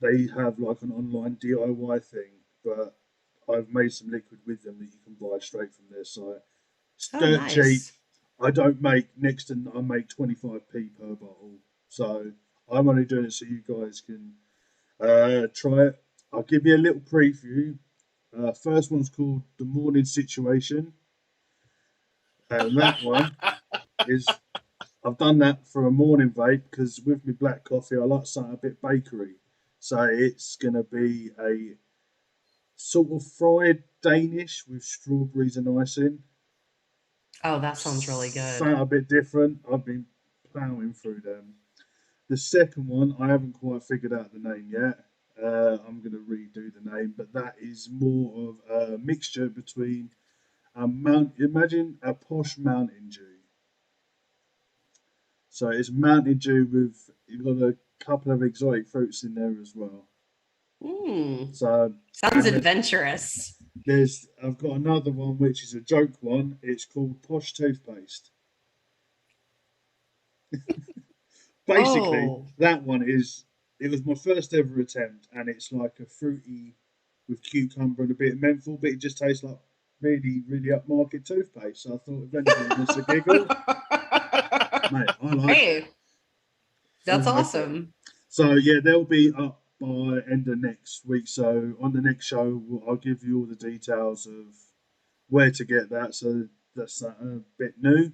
they have like an online DIY thing, but I've made some liquid with them that you can buy straight from their site. It's dirt cheap. I don't make next to, I make 25p per bottle. So I'm only doing it so you guys can try it. I'll give you a little preview. First one's called The Morning Situation. And that one is, I've done that for a morning vape because with my black coffee, I like something a bit bakery. So it's going to be a sort of fried Danish with strawberries and icing. Oh, that sounds really good. Something a bit different. I've been plowing through them. The second one, I haven't quite figured out the name yet. I'm going to redo the name, but that is more of a mixture between imagine a posh Mountain Dew. So it's Mountain Dew with, you've got a couple of exotic fruits in there as well. So sounds adventurous. I've got another one which is a joke one. It's called Posh Toothpaste. Basically, that one it was my first ever attempt, and it's like a fruity with cucumber and a bit of menthol, but it just tastes like really, really upmarket toothpaste. So I thought if anything was a giggle, mate, I like it. That's awesome. So yeah, they'll be up by end of next week. So on the next show, I'll give you all the details of where to get that. So that's a bit new.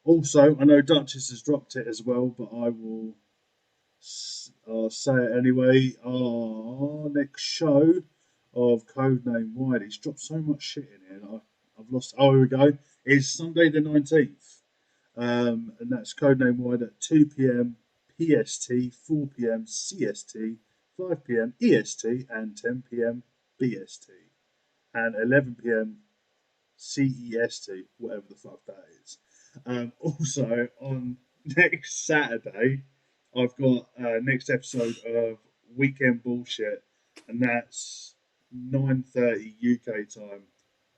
Also, I know Duchess has dropped it as well, but I'll say it anyway. Our next show of Codename Wide, he's dropped so much shit in here that I've lost. Oh, here we go. It's Sunday the 19th, and that's Codename Wide at 2 p.m. PST, 4 p.m. CST, 5 p.m. EST, and 10 p.m. BST, and 11 p.m. CEST, whatever the fuck that is. Also, on next Saturday, I've got next episode of Weekend Bullshit, and that's 9:30 UK time.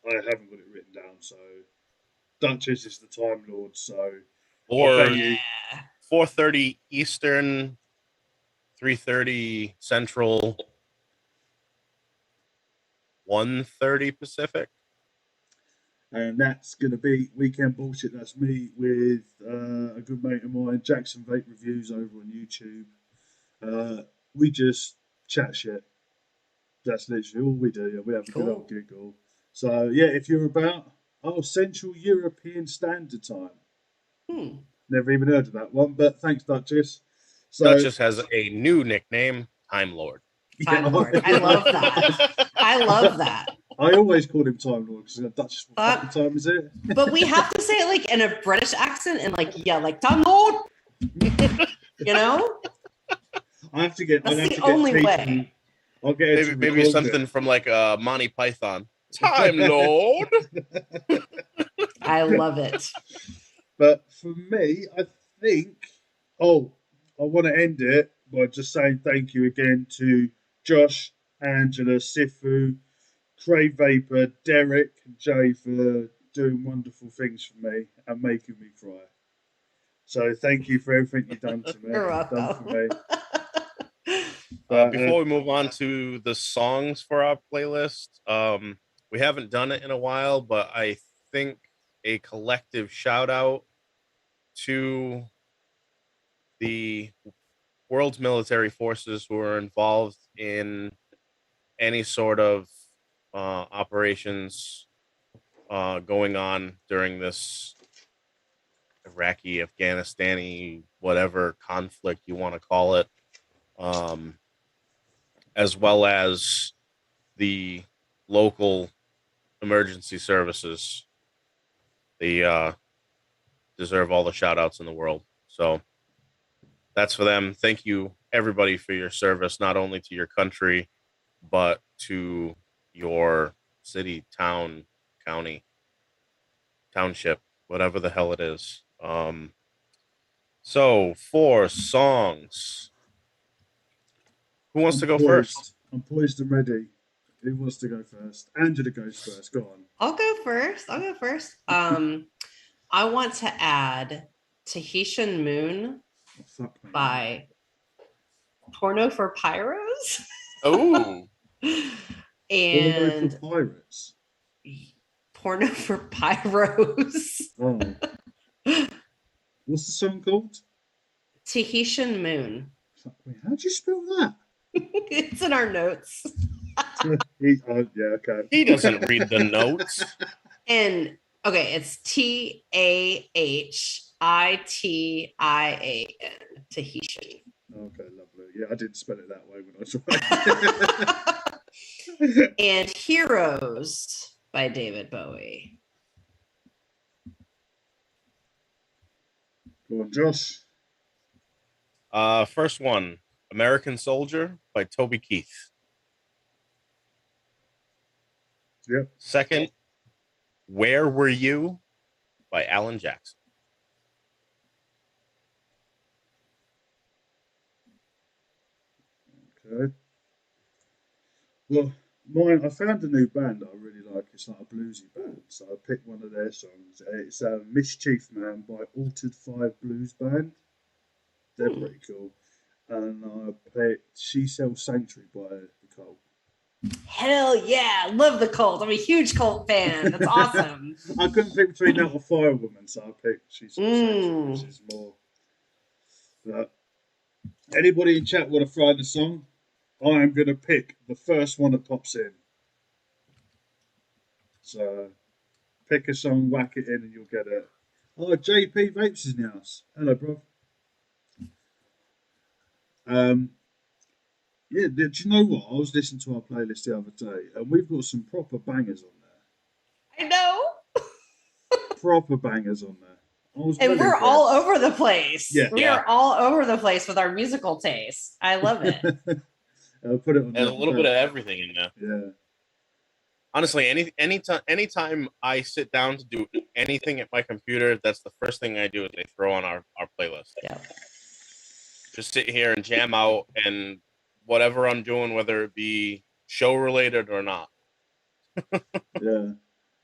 I haven't got it written down, so Duchess is the Time Lord, so I'll Or bet you. 4:30 Eastern, 3:30 Central, 1:30 Pacific. And that's going to be Weekend Bullshit. That's me with a good mate of mine, Jackson Vape Reviews, over on YouTube. We just chat shit. That's literally all we do. We have a good old Cool. giggle. So, yeah, if you're about, Central European Standard Time. Never even heard of that one, but thanks, Duchess. So, Duchess has a new nickname, Time Lord. Time Lord. I love that. I love that. I always call him Time Lord because Duchess, what fucking time is it? But we have to say it like in a British accent and like, yeah, like Time Lord. You know? I have to get. That's I'd have the to get only people- way. I'll get it to Maybe record something it. from like Monty Python. Time Lord. I love it. But for me, I think. Oh, I want to end it by just saying thank you again to Josh, Angela, Sifu, Craig Vapor, Derek, and Jay for doing wonderful things for me and making me cry. So thank you for everything you've done to me. You're Done for welcome. me. But, Before we move on to the songs for our playlist, we haven't done it in a while, but I think a collective shout out to the world's military forces who are involved in any sort of operations going on during this Iraqi, Afghanistani, whatever conflict you want to call it, as well as the local emergency services. They deserve all the shout outs in the world. So that's for them. Thank you, everybody, for your service, not only to your country, but to your city, town, county, township, whatever the hell it is. So for songs, who wants to go first? I'm poised and ready. Who wants to go first? Angela goes first. Go on. I'll go first. I want to add Tahitian Moon Oh, fuck me. by Porno for Pyros. Oh, And for pirates. Porno for Pyros. Oh. What's the song called? Tahitian Moon. Fuck me. How'd you spell that? It's in our notes. Yeah, okay. he doesn't read the notes. And okay, it's TAHITIAN, Tahitian. Okay, lovely. Yeah, I didn't spell it that way when I tried. And Heroes by David Bowie. Go on, Josh. First one, American Soldier by Toby Keith. Yep. Second, Where Were You by Alan Jackson. Okay. Well, I found a new band that I really like. It's like a bluesy band, so I picked one of their songs. It's Mischief Man by Altered 5 Blues Band. They're pretty cool. And I picked She Sells Sanctuary by The Cult. Hell yeah, love the Cult. I'm a huge Cult fan. That's awesome. I couldn't pick between that or Firewoman, so I picked She Sells Sanctuary, which is more. But anybody in chat want to find a song? I am going to pick the first one that pops in. So pick a song, whack it in, and you'll get it. Oh, JP Vapes is in the house. Hello, bro. Yeah, do you know what? I was listening to our playlist the other day, and we've got some proper bangers on there. I know. Proper bangers on there. I was And well we're impressed. all over the place. Yeah. We are all over the place with our musical taste. I love it. I'll put it on. There's a little bit of everything in there. Yeah. Honestly, anytime I sit down to do anything at my computer, that's the first thing I do is I throw on our playlist. Yeah. Just sit here and jam out, and whatever I'm doing, whether it be show related or not. Yeah.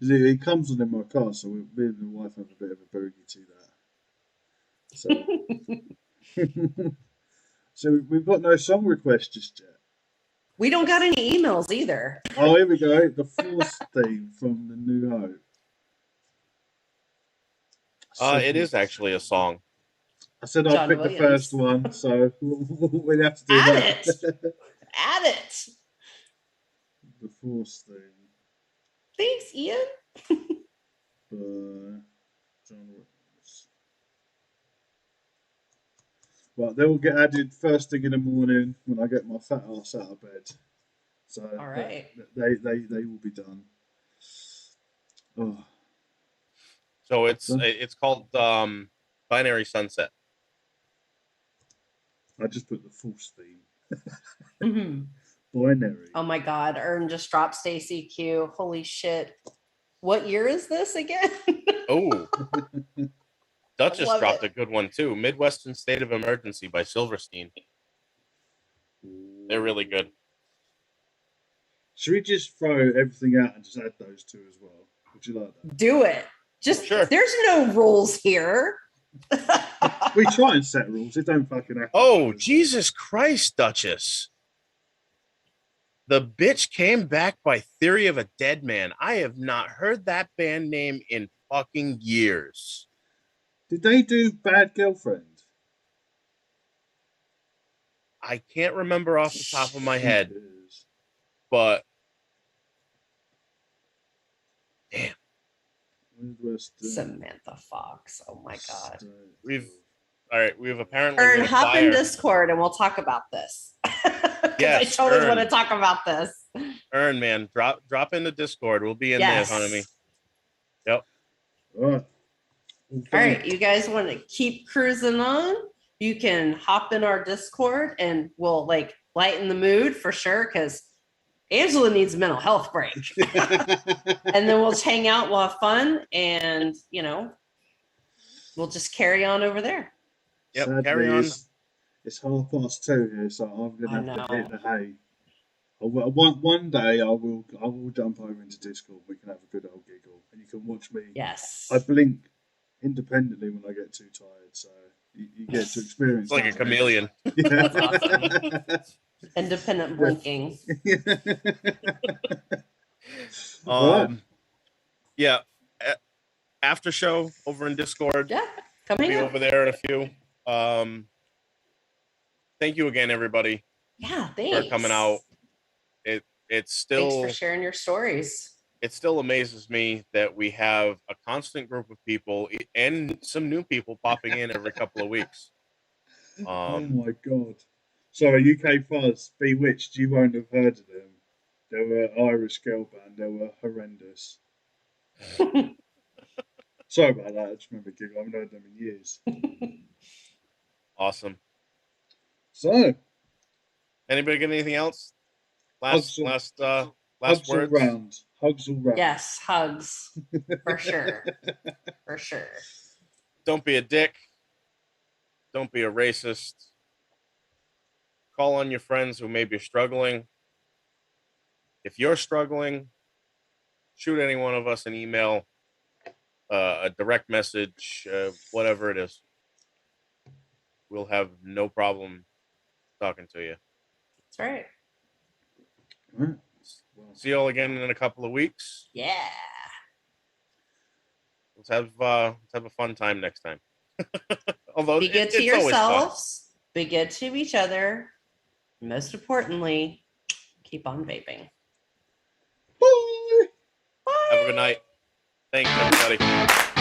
It comes on in my car, so me and the wife have a bit of a boogie to that. So, so we've got no song requests just yet. We don't got any emails either. Oh, here we go. The Force theme from The New Hope. It is actually a song. I said I'll John pick Williams. the first one, so we'd have to do Add that. it. Add it. The Force theme. Thanks, Ian. John Williams. Right, they will get added first thing in the morning when I get my fat ass out of bed. So All right. they will be done. Oh. So it's called Binary Sunset. I just put the Force theme. Mm-hmm. Binary. Oh my God. Ern just dropped Stacy Q. Holy shit. What year is this again? Oh. Duchess Love dropped it. a good one too. Midwestern State of Emergency by Silverstein. They're really good. Should we just throw everything out and just add those two as well? Would you like that? Do it. Just Sure. There's no rules here. We try and set rules. It don't fucking happen. Oh, Jesus Christ, Duchess. The bitch came back by Theory of a Dead Man. I have not heard that band name in fucking years. Did they do Bad Girlfriend? I can't remember off the top of my head, but damn. Samantha Fox. Oh my God. We've apparently Ern, lit a hop in fire. Discord and we'll talk about this. Yes, I totally Ern. want to talk about this. Ern, man, drop into Discord. We'll be in Yes. there, honey. Yep. All right, you guys want to keep cruising on? You can hop in our Discord and we'll like lighten the mood for sure because Angela needs a mental health break. And then we'll just hang out, we'll have fun, and we'll just carry on over there. Yep, Sadly, carry on. It's 2:30 here, so I'm I gonna have to hit know. the hay. One day I will jump over into Discord. We can have a good old giggle, and you can watch me. Yes. I blink independently when I get too tired, so you get to experience. It's like a chameleon. That's awesome. Independent blinking. Yeah. After show over in Discord. Yeah, come Be hang out. over there in a few. Thank you again, everybody. Yeah, thanks For coming out. It's still Thanks for sharing your stories. It still amazes me that we have a constant group of people and some new people popping in every couple of weeks. Oh my God. Sorry, UK Fuzz, Bewitched, you won't have heard of them. They were an Irish girl band. They were horrendous. Sorry about that. I just remember giggle. I haven't heard them in years. Awesome. So, anybody got anything else? Last hugs words. all round. Hugs all round. Yes, hugs for sure. For sure. Don't be a dick. Don't be a racist. Call on your friends who may be struggling. If you're struggling, shoot any one of us an email, a direct message, whatever it is. We'll have no problem talking to you. That's right. All right. See you all again in a couple of weeks. Yeah. Let's have a fun time next time. Although Be good to it's always fun. yourselves. Be good to each other. Most importantly, keep on vaping. Bye. Bye. Have a good night. Thanks, everybody.